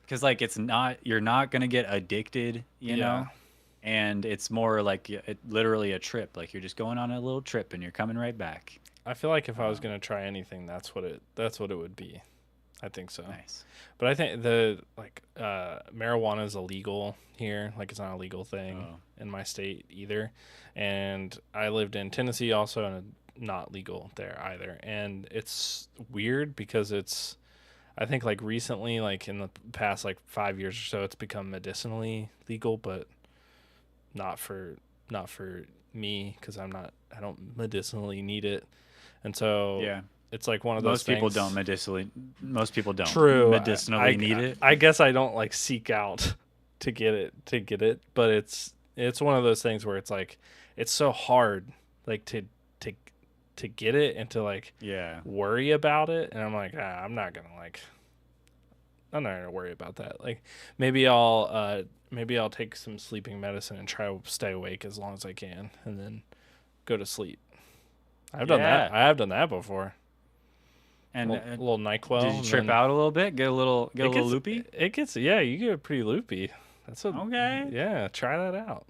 because like you're not gonna get addicted, you Yeah. know, and it's more like literally a trip. Like you're just going on a little trip and you're coming right back. I feel like if I was gonna try anything, that's what it would be. I think so. Nice. But I think marijuana is illegal here. Like it's not a legal thing Oh. in my state either. And I lived in Tennessee also, and it's not legal there either. And it's weird because I think like recently, like in the past like 5 years or so, it's become medicinally legal, but not for me, because I don't medicinally need it. And so Yeah. it's like one of those Most people things. don't medicinally. Most people don't True. medicinally need it. I guess I don't like seek out to get it, but it's one of those things where it's like it's so hard like to get it and to like Yeah. worry about it, and I'm like, I'm not gonna worry about that. Like maybe I'll take some sleeping medicine and try to stay awake as long as I can, and then go to sleep. I've done that. Yeah. I have done that before. And A little NyQuil. did you and trip then- out a little bit? Get a little It gets- loopy? It gets, yeah, you get pretty loopy. That's what. Okay. Yeah, try that out.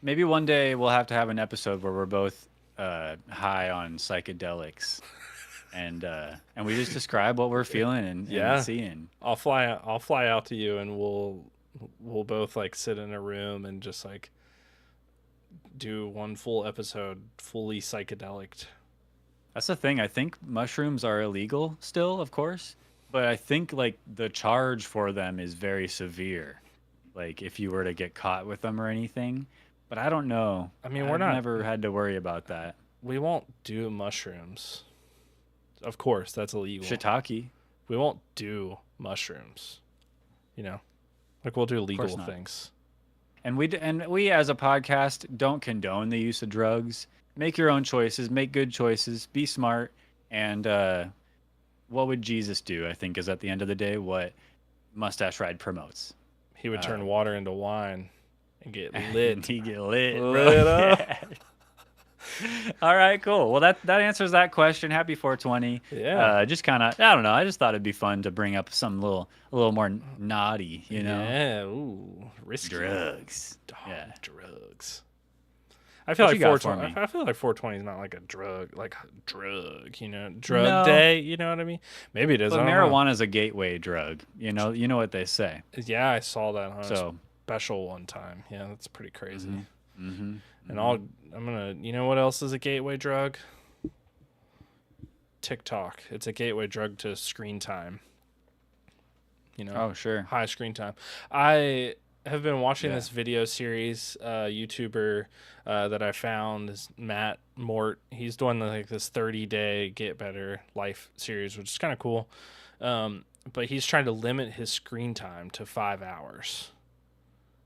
Maybe one day we'll have to have an episode where we're both high on psychedelics, and we just describe what we're feeling and Yeah. seeing. I'll fly out to you, and we'll both like sit in a room and just like do one full episode fully psychedelic. That's the thing. I think mushrooms are illegal still, of course, but I think like the charge for them is very severe. Like if you were to get caught with them or anything. But I don't know. I mean, I've never had to worry about that. We won't do mushrooms. Of course, that's illegal. Shiitake. We won't do mushrooms. You know, like we'll do legal not. things. And we as a podcast don't condone the use of drugs. Make your own choices, make good choices, be smart, and what would Jesus do? I think is at the end of the day what Mustache Ride promotes. He would turn water into wine and get And lit. he get lit, bro. Lit up. All right, cool. Well, that answers that question. Happy 420. Yeah. Just kind of, I don't know. I just thought it'd be fun to bring up some a little more naughty, you know, Yeah. Ooh, risky. drugs. Oh, Yeah. drugs. I feel What like you got for 420. me? I feel like 420 is not like a drug, you know, drug No. day. You know what I mean? Maybe it is. But I don't know. marijuana is a gateway drug. You know what they say. Yeah, I saw that on a So, special one time. Yeah, that's pretty crazy. mm-hmm. And I'm gonna. You know what else is a gateway drug? TikTok. It's a gateway drug to screen time. You know. Oh, sure. High screen time. I have been watching Yeah. this video series. YouTuber that I found is Matt Mort. He's doing like this 30-day Get Better Life series, which is kind of cool. But he's trying to limit his screen time to 5 hours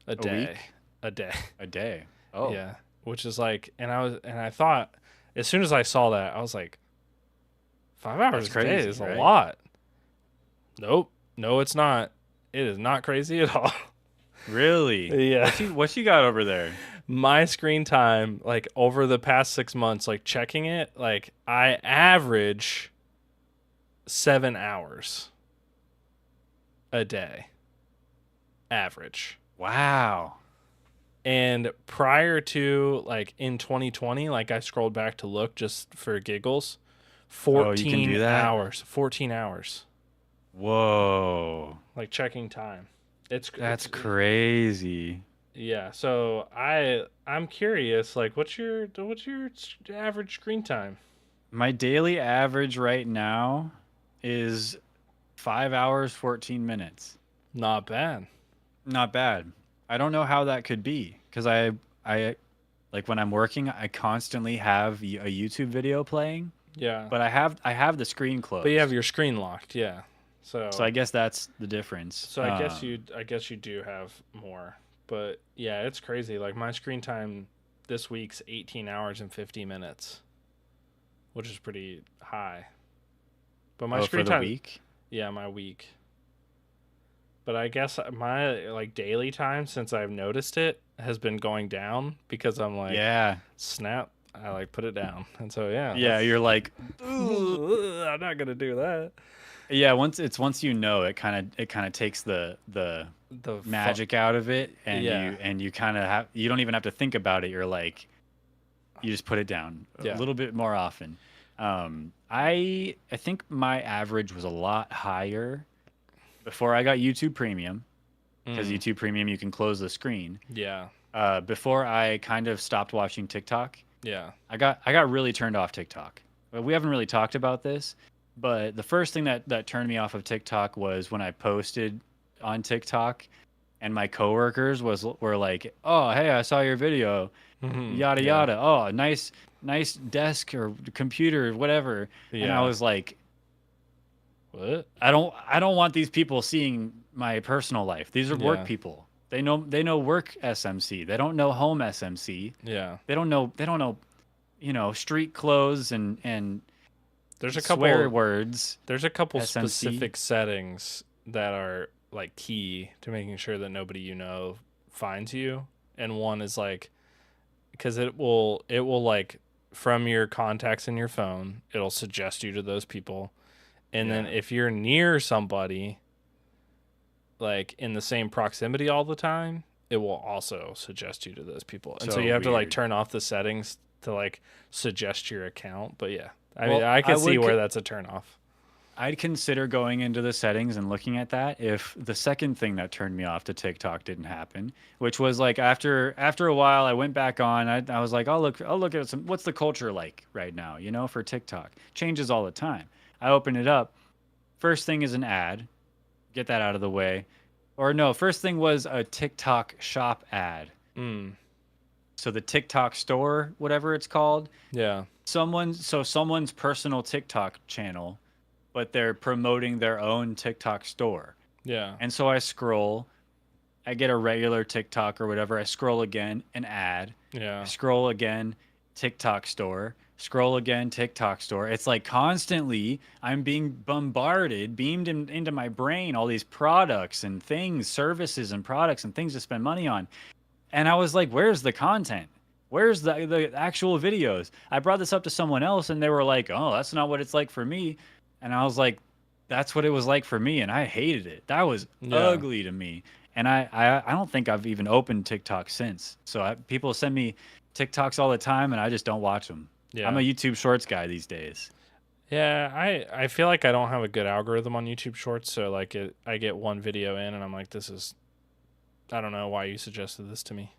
a day. week? A day. A day. Oh, Yeah. Which is like, and I thought, as soon as I saw that, I was like, 5 hours That's a day crazy, is a right? lot. Nope. No, it's not. It is not crazy at all. really? Yeah. What you got over there? My screen time, like over the past 6 months, like checking it, like I average 7 hours a day. Average. Wow. And prior to like in 2020, like I scrolled back to look just for giggles, 14 do that? hours. 14 hours. Whoa. Like checking time. That's it's crazy. Yeah. So I'm curious. Like, what's your average screen time? My daily average right now is 5 hours, 14 minutes. Not bad. Not bad. I don't know how that could be because I like when I'm working, I constantly have a YouTube video playing, Yeah. but I have the screen But you have closed. your screen locked. Yeah. So I So guess that's the difference. so I guess you do have more. But yeah, it's crazy. Like my screen time this week's 18 hours and 50 minutes, which is pretty high. But my Oh, for screen the time, week? yeah, my week. But I guess my like daily time since I've noticed it has been going down because I'm like, Yeah. snap, I like put it down. And so yeah, Yeah, that's you're like, I'm not gonna do that. yeah, once you know, it kind of takes the The magic out of it, and yeah, you kind of have you don't even have to think about it. You're like, you just put it down a yeah. little bit more often. I think my average was a lot higher before I got YouTube Premium, because Mm, YouTube Premium you can close the screen. yeah. Before I kind of stopped watching TikTok, Yeah. I got really turned off TikTok. But we haven't really talked about this, but the first thing that turned me off of TikTok was when I posted on TikTok, and my coworkers were like, "Oh, hey, I saw your video, yada Yeah. yada. Oh, nice desk or computer, whatever." And I Yeah. was like, What? I don't want these people seeing my personal life. These are work Yeah. people. They know work SMC. They don't know home SMC. Yeah. They don't know street clothes and There's a swear couple words there's a couple SMC. specific settings that are like key to making sure that nobody finds you. And one is like because it will like from your contacts in your phone, it'll suggest you to those people. And then Yeah. if you're near somebody like in the same proximity all the time, it will also suggest you to those people. And so So you have to like weird. turn off the settings to like suggest your account. But yeah, I mean, Well, I I can see would where that's a turn off. I'd consider going into the settings and looking at that if the second thing that turned me off to TikTok didn't happen, which was like after a while I went back on. I was like, I'll look at some what's the culture like right now, for TikTok. Changes all the time. I open it up. First thing is an ad. Get that out of the way. Or no, first thing was a TikTok shop ad. Mm, So the TikTok store, whatever it's called, yeah, someone's personal TikTok channel, but they're promoting their own TikTok store. yeah, And so I scroll, I get a regular TikTok or whatever. I scroll again, an ad. I yeah, scroll again, TikTok store. Scroll again, TikTok store. It's like constantly I'm being bombarded, into my brain, all these products and things, services and products and things to spend money on. And I was like, where's the content? Where's the actual videos? I brought this up to someone else and they were like, oh, that's not what it's like for me. And I was like, that's what it was like for me. And I hated it. That was yeah, ugly to me. And I don't think I've even opened TikTok since. So people send me TikToks all the time and I just don't watch them. I'm a yeah. YouTube Shorts guy these days. Yeah, I feel like I don't have a good algorithm on YouTube Shorts, so like I get one video in and I'm like, this is I don't know why you suggested this to me.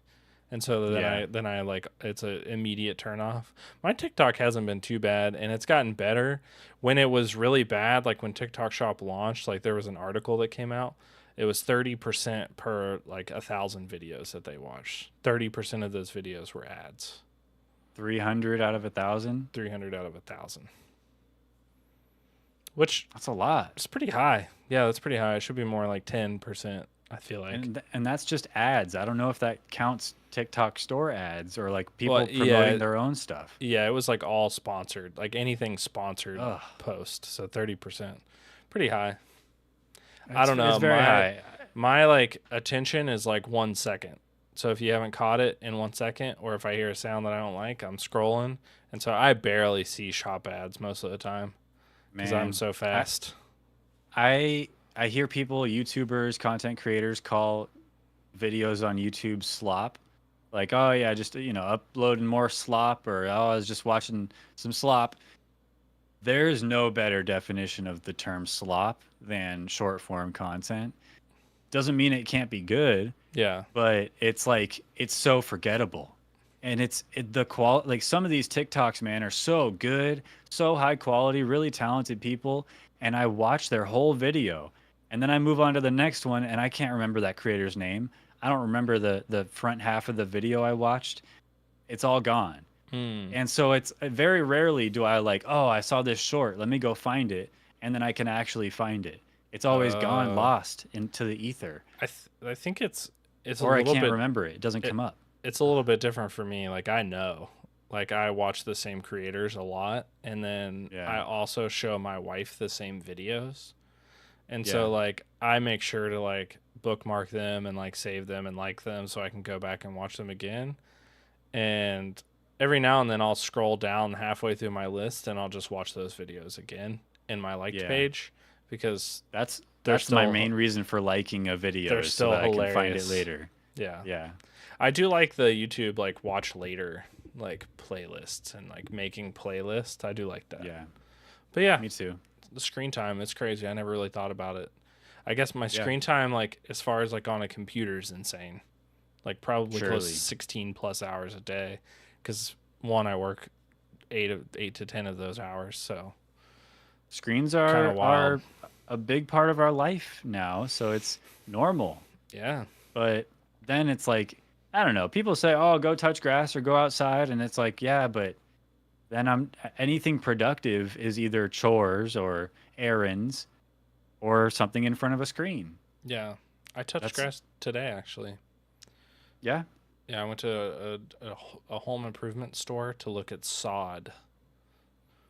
And so then Yeah. I like it's a immediate turn off. My TikTok hasn't been too bad and it's gotten better. When it was really bad, like when TikTok Shop launched, like there was an article that came out. It was 30% per like 1,000 videos that they watched. 30% of those videos were ads. 300 out of 1,000. 300 out of 1,000. Which That's a lot. is pretty high. Yeah, that's pretty high. It should be more like 10%, I feel like. And that's just ads. I don't know if that counts TikTok store ads or like people Well, promoting yeah, their own stuff. yeah, it was like all sponsored, like anything sponsored Ugh, post. So 30%, pretty high. I it's don't it's know. very My high. my like attention is like 1 second. So if you haven't caught it in 1 second, or if I hear a sound that I don't like, I'm scrolling, and so I barely see shop ads most of the time because I'm Man, so I fast. I hear people, YouTubers, content creators call videos on YouTube slop. Like, oh yeah, just uploading more slop, or oh, I was just watching some slop. There's no better definition of the term slop than short form content. Doesn't mean it can't be good, Yeah. but it's like it's so forgettable. And the quality, like some of these TikToks, man, are so good, so high quality, really talented people, and I watch their whole video, and then I move on to the next one, and I can't remember that creator's name. I don't remember the front half of the video I watched. It's all gone. Hmm. And so it's very rarely do I like, oh, I saw this short, let me go find it, and then I can actually find it. It's always gone, Uh, lost into the ether, I think it's a or I little can't bit remember it. It doesn't it, come up. it's a little bit different for me. Like I know, like I watch the same creators a lot, and then Yeah. I also show my wife the same videos, and Yeah. so like I make sure to like bookmark them and like save them and like them so I can go back and watch them again. And every now and then I'll scroll down halfway through my list and I'll just watch those videos again in my liked Yeah. page because That's they're that's my still main reason for liking a video they're is still so that I can find it hilarious. later. yeah. Yeah. I do like the YouTube like watch later like playlists and like making playlists. I do like that. Yeah. But yeah, Me too. the screen time, it's crazy. I never really thought about it. I guess my Yeah. screen time like as far as like on a computer is insane. Like probably close Surely. to 16 plus hours a day cuz one I work 8 to 10 of those hours, so Screens kind are of wild. a big part of our life now, so it's normal. Yeah. But then it's like, I don't know. People say, "Oh, go touch grass or go outside," and it's like, yeah, but then anything productive is either chores or errands or something in front of a screen. Yeah. I touched That's grass today actually. yeah. Yeah, I went to a home improvement store to look at sod,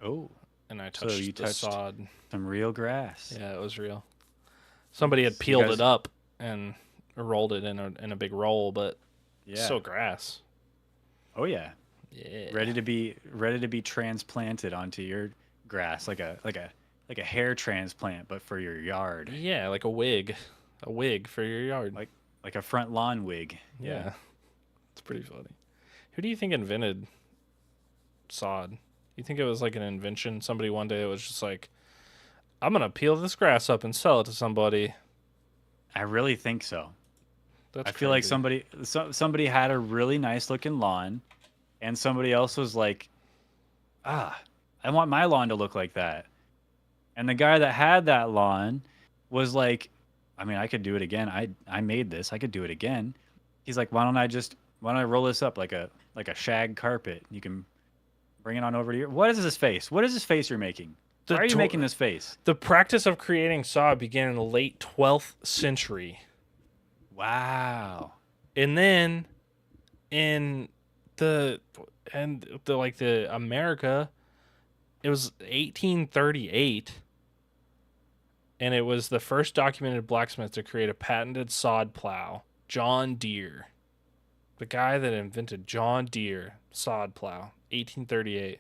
Oh, and I so touched you the touched sod. some real grass. Yeah, it was real. Somebody had You peeled guys, it up and rolled it in a big roll, but it's yeah. still grass. Oh yeah. Yeah. Ready to be transplanted onto your grass like a hair transplant, but for your yard, Yeah, like a wig for your yard. like like a front lawn wig. Yeah, it's pretty funny. Who do you think invented sod? You think it was like an invention? Somebody one day it was just like, I'm gonna peel this grass up and sell it to somebody. I really think so. That's I feel like crazy. somebody had a really nice looking lawn, and somebody else was like, ah, I want my lawn to look like that. And the guy that had that lawn was like, I mean, I could do it again. I made this. I could do it again. He's like, why don't I roll this up like a shag carpet? You can bring it on over to your. What is this face? What is this face you're making? The Why are you to- making this face? the practice of creating sod began in the late 12th century, Wow. and then in the like the America, it was 1838. And it was the first documented blacksmith to create a patented sod plow, John Deere. The guy that invented John Deere sod plow, 1838.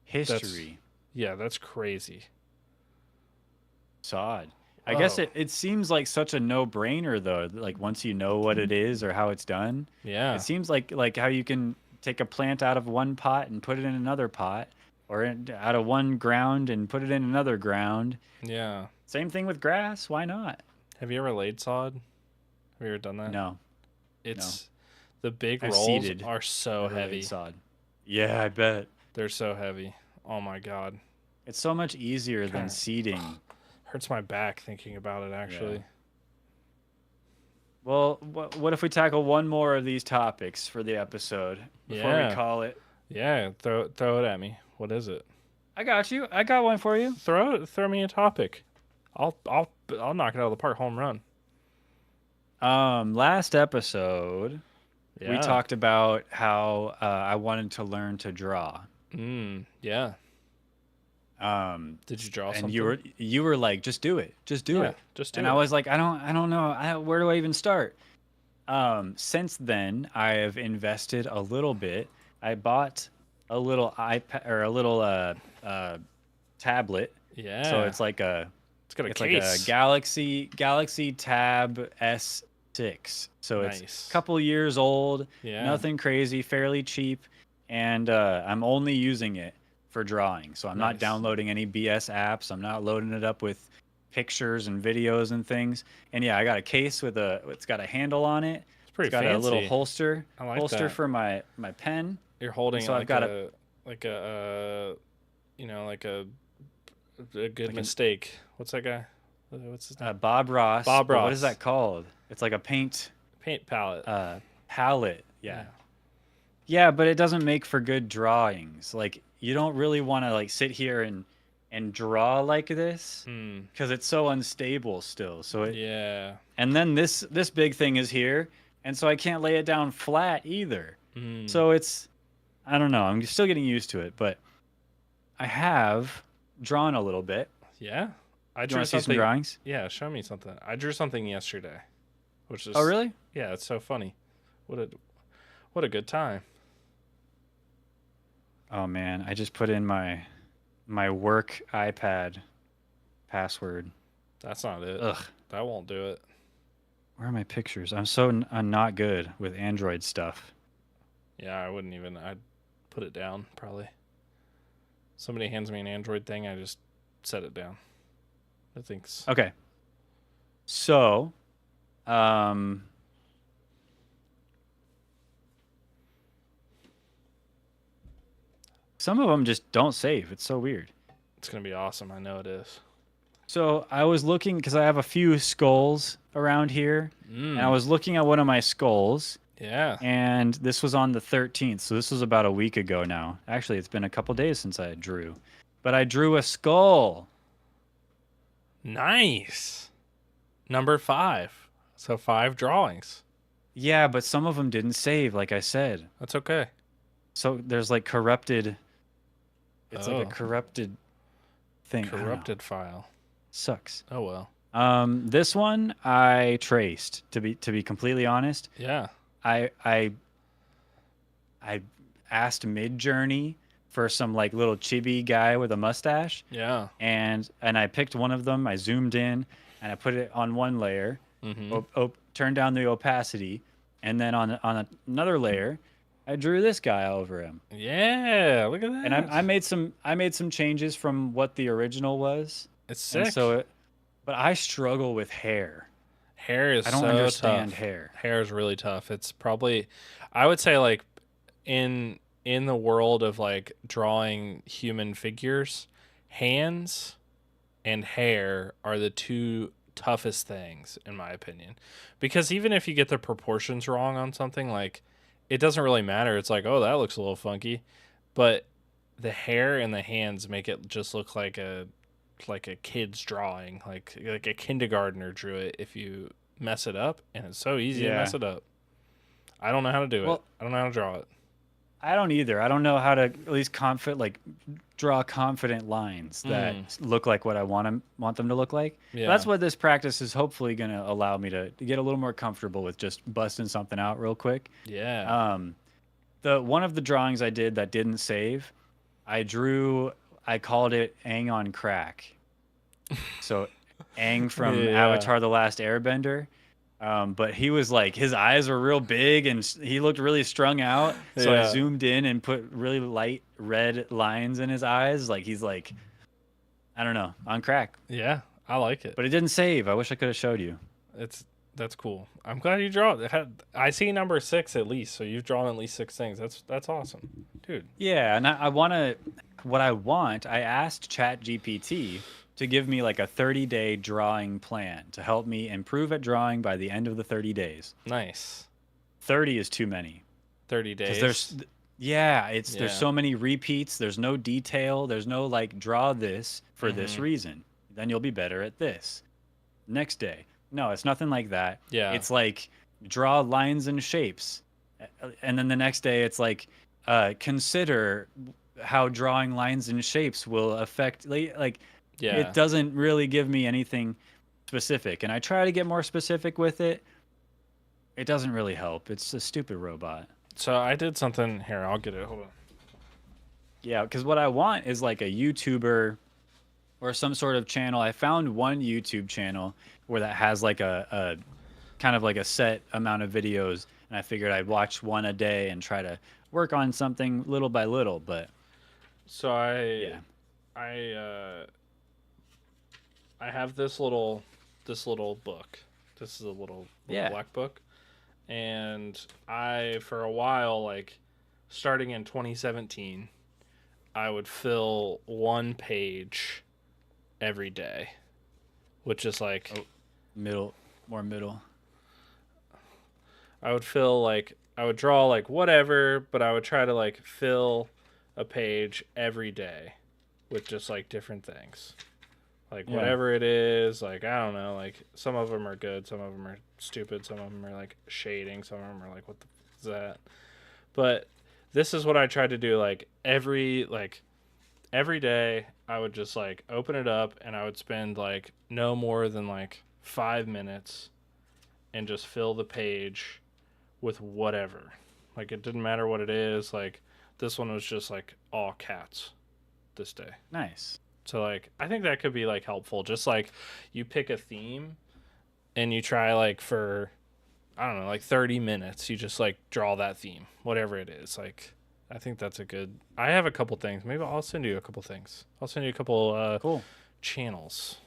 History. Yeah, that's crazy. Sod. I guess Whoa. it seems like such a no-brainer though. Like once you know what it is or how it's done, Yeah. it seems like how you can take a plant out of one pot and put it in another pot, or out of one ground and put it in another ground. Yeah. Same thing with grass. Why not? Have you ever laid sod? Have you ever done that? No, It's the big I've rolls seeded. are so never laid heavy. sod. Yeah, I bet. They're so heavy. Oh my god. It's so much easier than Kinda- seeding. Hurts my back thinking about it actually. Well, what if we tackle one more of these topics for the episode before Yeah. we call it? Yeah, throw it at me. What is it? I got you. I got one for you. Throw me a topic. I'll knock it out of the park, home run. Last episode we Yeah. talked about how I wanted to learn to draw. Yeah. Um, Did you draw and something? you were like, just do it, just do Yeah, it. just do And it. I was like, I don't know, where do I even start? Since then, I have invested a little bit. I bought a little iPad or a little tablet. Yeah. So it's like a it's got a it's like a case. Galaxy Tab S6. So Nice. it's a couple years old. Yeah. Nothing crazy, fairly cheap, and I'm only using it for drawing. So I'm not Nice. downloading any BS apps. I'm not loading it up with pictures and videos and things. And yeah, I got a case with it's got a handle on it. It's It's pretty got a little fancy. holster, I like that. for my pen. You're And holding it so I've like got like a you know, like a good like an mistake. What's that guy? What's his name? Bob Ross. Bob But what is Ross. that called? It's like a paint Paint palette. palette. Yeah. Yeah. Yeah, but it doesn't make for good drawings. Like you don't really want to like sit here and draw like this Hmm. because it's so unstable still. So Yeah. and then this big thing is here, and so I can't lay it down flat either. Hmm. So I don't know. I'm still getting used to it, but I have drawn a little bit. Yeah. I Do you drew want to see some something. drawings? Yeah, show me something. I drew something yesterday, which is Oh, really? yeah, it's so funny. What a good time. Oh man, I just put in my work iPad password. That's not it. Ugh. That won't do it. Where are my pictures? I'm not good with Android stuff. Yeah, I wouldn't even. I'd put it down probably. Somebody hands me an Android thing, I just set it down. I think. Okay. So, um, some of them just don't save. It's so weird. It's gonna be awesome. I know it is. So I was looking because I have a few skulls around here, and I was looking at one of my skulls, Yeah. and this was on the 13th. So this was about a week ago now. Actually, it's been a couple days since I drew, but I drew a skull. Nice. Number 5. So 5 drawings. Yeah, but some of them didn't save, like I said. That's okay. So there's like corrupted. It's like Oh. a corrupted thing. I don't know. Corrupted file. Sucks. Oh well. This one I traced to be completely honest. Yeah. I asked Midjourney for some like little chibi guy with a mustache, Yeah. and I picked one of them. I zoomed in and I put it on one layer, Mm-hmm. turned down the opacity, and then on another layer, I drew this guy over him. Yeah. Look at that. And I made some changes from what the original was. It's sick. And so but I struggle with hair. Hair is I don't so understand tough. hair. Hair is really tough. It's probably, I would say, like in the world of like drawing human figures, hands and hair are the two toughest things in my opinion. Because even if you get the proportions wrong on something, like it doesn't really matter. It's like, oh, that looks a little funky, but the hair and the hands make it just look like a kid's drawing, like a kindergartner drew it. If you mess it up, and it's so easy to Yeah. mess it up. I don't know how to do it. Well- I don't know how to draw it. I don't either. I don't know how to at least draw confident lines that look like what I want them to look like. Yeah. That's what this practice is hopefully going to allow me to get a little more comfortable with just busting something out real quick. Yeah. The one of the drawings I did that didn't save, I called it Aang on crack. So Aang from Yeah. Avatar The Last Airbender. But he was like, his eyes were real big and he looked really strung out. So I Yeah. zoomed in and put really light red lines in his eyes. Like he's like, I don't know, on crack. Yeah. I like it. But it didn't save. I wish I could have showed you. That's cool. I'm glad you draw it. I see number 6 at least, so you've drawn at least 6 things. That's awesome, dude. Yeah, and I asked ChatGPT to give me like a 30-day drawing plan to help me improve at drawing by the end of the 30 days. Nice. 30 is too many. 30 days. There's Yeah. so many repeats, there's no detail, there's no like draw this for this Mhm. reason. Then you'll be better at this. Next day. No, it's nothing like that. Yeah. It's like draw lines and shapes. And then the next day it's like consider how drawing lines and shapes will affect like yeah. it doesn't really give me anything specific. And I try to get more specific with it. It doesn't really help. It's a stupid robot. So I did something here. I'll get it. Hold on. Yeah, because what I want is like a YouTuber or some sort of channel. I found one YouTube channel where that has like a kind of like a set amount of videos, and I figured I'd watch one a day and try to work on something little by little. But So yeah, I I have this little book. This is a little Yeah. black book, and I for a while, like starting in 2017, I would fill one page every day, which is like Oh, middle, more middle. I would fill like I would draw like whatever, but I would try to like fill a page every day with just like different things. Like Yeah. whatever it is, like I don't know, like some of them are good, some of them are stupid, some of them are like shading, some of them are like what the f- is that? But this is what I tried to do like every day I would just like open it up and I would spend like no more than like 5 minutes and just fill the page with whatever. Like it didn't matter what it is. Like this one was just like all cats this day. Nice. So like I think that could be like helpful. Just like you pick a theme and you try like for I don't know, like 30 minutes you just like draw that theme, whatever it is. Like I think that's a good I have a couple things. Maybe I'll send you a couple things. I'll send you a couple Cool. channels.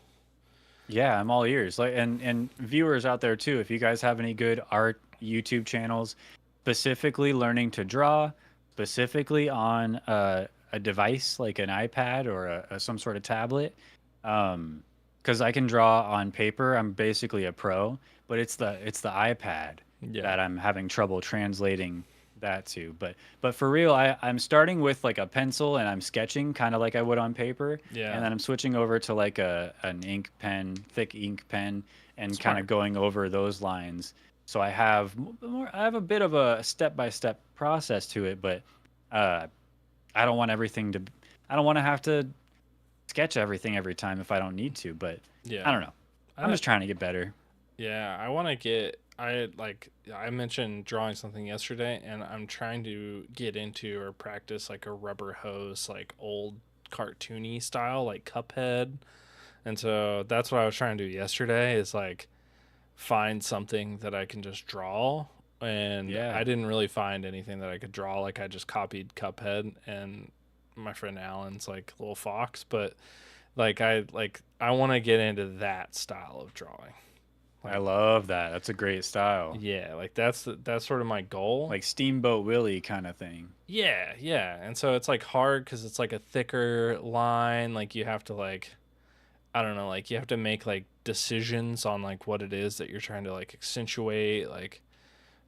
Yeah, I'm all ears. Like, and viewers out there too, if you guys have any good art YouTube channels, specifically learning to draw, specifically on a device like an iPad or some sort of tablet, because I can draw on paper. I'm basically a pro, but it's the iPad Yeah. that I'm having trouble translating that to. But for real, I'm starting with like a pencil and I'm sketching kind of like I would on paper, Yeah. and then I'm switching over to like an ink pen, thick ink pen, and kind Smart. of going over those lines. So I have a bit of a step by step process to it, but uh, I don't want everything to I don't want to have to sketch everything every time if I don't need to. But I Yeah. don't know. I'm just trying to get better. Yeah, I want to get I mentioned drawing something yesterday and I'm trying to get into or practice like a rubber hose like old cartoony style like Cuphead. And so that's what I was trying to do yesterday is like find something that I can just draw and Yeah. I didn't really find anything that I could draw like I just copied Cuphead and my friend Alan's like little fox, but I want to get into that style of drawing. I love that. That's a great style. Yeah, like that's sort of my goal. Like Steamboat Willie kind of thing. Yeah, yeah. And so it's like hard cuz it's like a thicker line, like you have to like I don't know, like you have to make like decisions on like what it is that you're trying to like accentuate like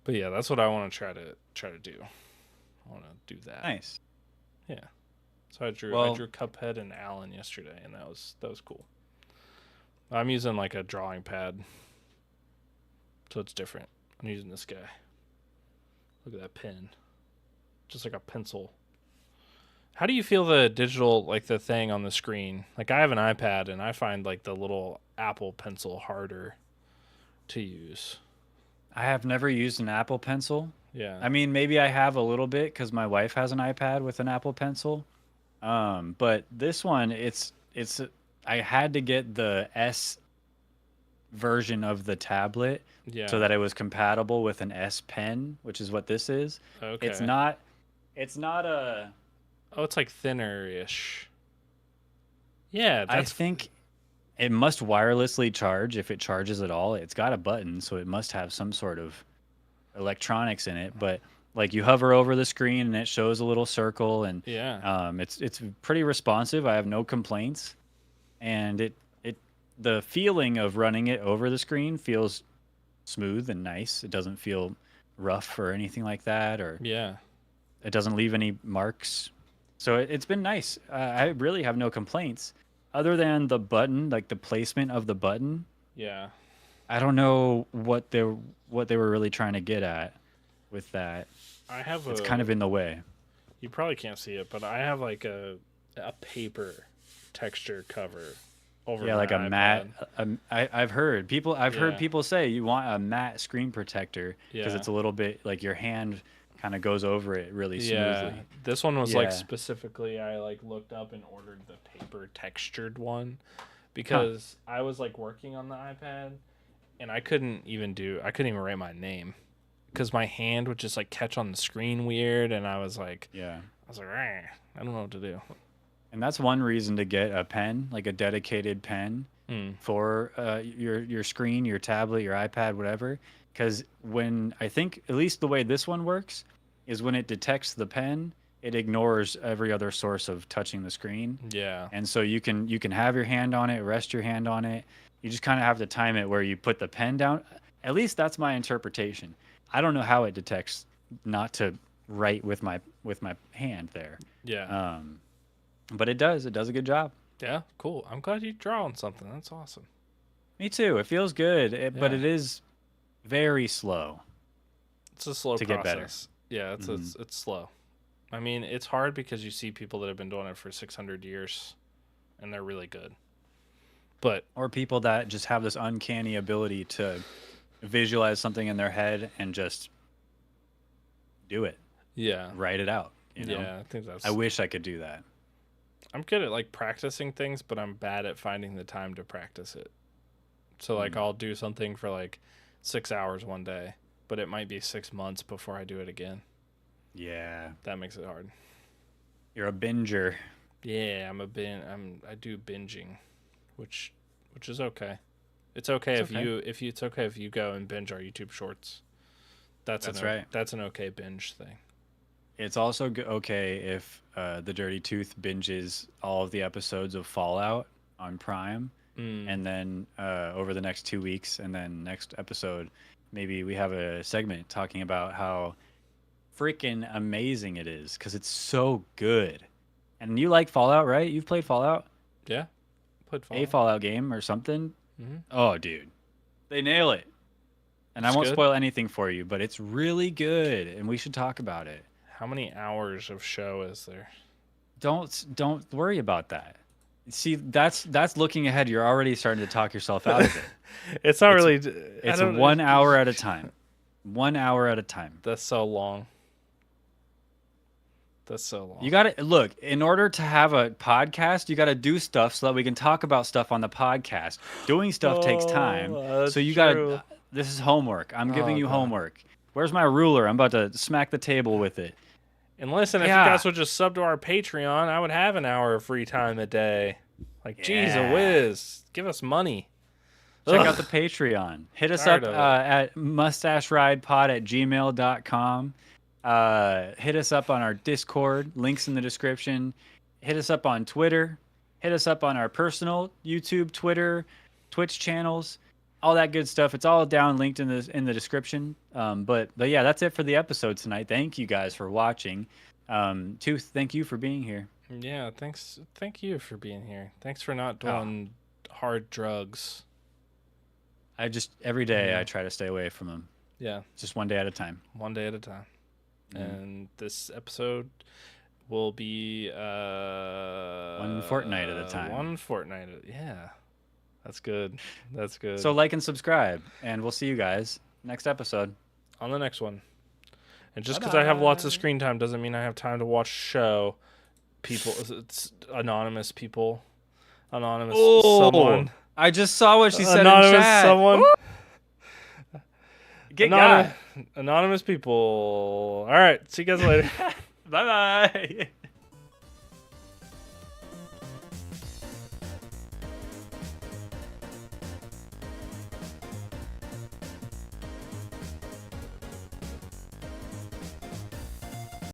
but yeah, that's what I want to try to do. I want to do that. Nice. Yeah. So I drew Well, Cuphead and Alan yesterday and that was cool. I'm using like a drawing pad. So it's different. I'm using this guy. Look at that pen. Just like a pencil. How do you feel the digital, like the thing on the screen? Like I have an iPad and I find like the little Apple Pencil harder to use. I have never used an Apple Pencil. Yeah. I mean, maybe I have a little bit because my wife has an iPad with an Apple Pencil. But this one, it's I had to get the S version of the tablet Yeah. so that it was compatible with an S Pen, which is what this is. Okay. It's not a Oh, it's like thinner-ish. Yeah, I that's think it must wirelessly charge if it charges at all. It's got a button, so it must have some sort of electronics in it, but like you hover over the screen and it shows a little circle, and yeah. it's pretty responsive. I have no complaints, and it the feeling of running it over the screen feels smooth and nice. It doesn't feel rough or anything like that, or Yeah. it doesn't leave any marks. So it's been nice. I really have no complaints, other than the button, like the placement of the button. Yeah. I don't know what they were really trying to get at with that. I have It's kind of in the way. you probably can't see it, but I have like a paper texture cover over Yeah, my like a matte. iPad. I've heard Yeah. people say you want a matte screen protector because Yeah. it's a little bit like your hand kind of goes over it really Yeah, smoothly. this one was like Yeah. specifically I like looked up and ordered the paper textured one because I was like working on the iPad and I couldn't even write my name because my hand would just like catch on the screen weird and I was like Yeah. I don't know what to do. And that's one reason to get a pen, like a dedicated pen, for your screen, your tablet, your iPad, whatever. Because when I think at least the way this one works is when it detects the pen, it ignores every other source of touching the screen. Yeah. And so you can have your hand on it, rest your hand on it. You just kind of have to time it where you put the pen down. At least that's my interpretation. I don't know how it detects not to write with my hand there. Yeah. But it does. It does a good job. Yeah. Cool. I'm glad you drawing something. That's awesome. Me too. It feels good, but Yeah. it is very slow. It's a slow To process. get better. Yeah, it's slow. I mean, it's hard because you see people that have been doing it for 600 years, and they're really good. But Or people that just have this uncanny ability to visualize something in their head and just do it, yeah, write it out. You know? yeah, I think that's. I wish I could do that. I'm good at like practicing things, but I'm bad at finding the time to practice it. So like I'll do something for like 6 hours one day, but it might be 6 months before I do it again. Yeah, That makes it hard. you're a binger. Yeah, I do binging, which is okay. It's okay It's okay. it's okay if you go and binge our YouTube shorts. That's right. That's an okay binge thing. It's also okay if the Dirty Tooth binges all of the episodes of Fallout on Prime, and then over the next 2 weeks, and then next episode, maybe we have a segment talking about how freaking amazing it is because it's so good. And you like Fallout, right? You've played Fallout, Yeah, played a Fallout. Fallout game or something. Mm-hmm. Oh, dude, they nail it. And I It's won't good? spoil anything for you, but it's really good, and we should talk about it. How many hours of show is there? Don't worry about that. See, that's looking ahead. You're already starting to talk yourself out of it. It's not really. It's 1 hour at a time. 1 hour at a time. That's so long. That's so long. You got to look, in order to have a podcast, you got to do stuff so that we can talk about stuff on the podcast. Doing stuff takes time. that's So you got true. to this is homework. I'm giving Oh, you God. homework. Where's my ruler? I'm about to smack the table with it. And listen, if Yeah. you guys would just sub to our Patreon, I would have an hour of free time a day. Like, geez, Yeah. a whiz. Give us money. Check Ugh. out the Patreon. Hit us Tired up of it. at mustacheridepod@gmail.com. Hit us up on our Discord. Links in the description. Hit us up on Twitter. Hit us up on our personal YouTube, Twitter, Twitch channels. All that good stuff. It's all down linked in the description. But yeah, that's it for the episode tonight. Thank you guys for watching. Tooth, thank you for being here. Yeah, thanks. Thank you for being here. Thanks for not Oh. doing hard drugs. I just every day Yeah. I try to stay away from them. Yeah, Just one day at a time. one day at a time. Mhm. And this episode will be One fortnight at a time. One fortnight. Yeah, that's good. That's good. So like and subscribe, and we'll see you guys next episode. on the next one. And just because I have lots of Bye-bye. screen time doesn't mean I have time to watch show. People, it's anonymous people, anonymous someone, I just saw what she said anonymous in chat. someone, Get anonymous people. All right, see you guys later. Bye bye.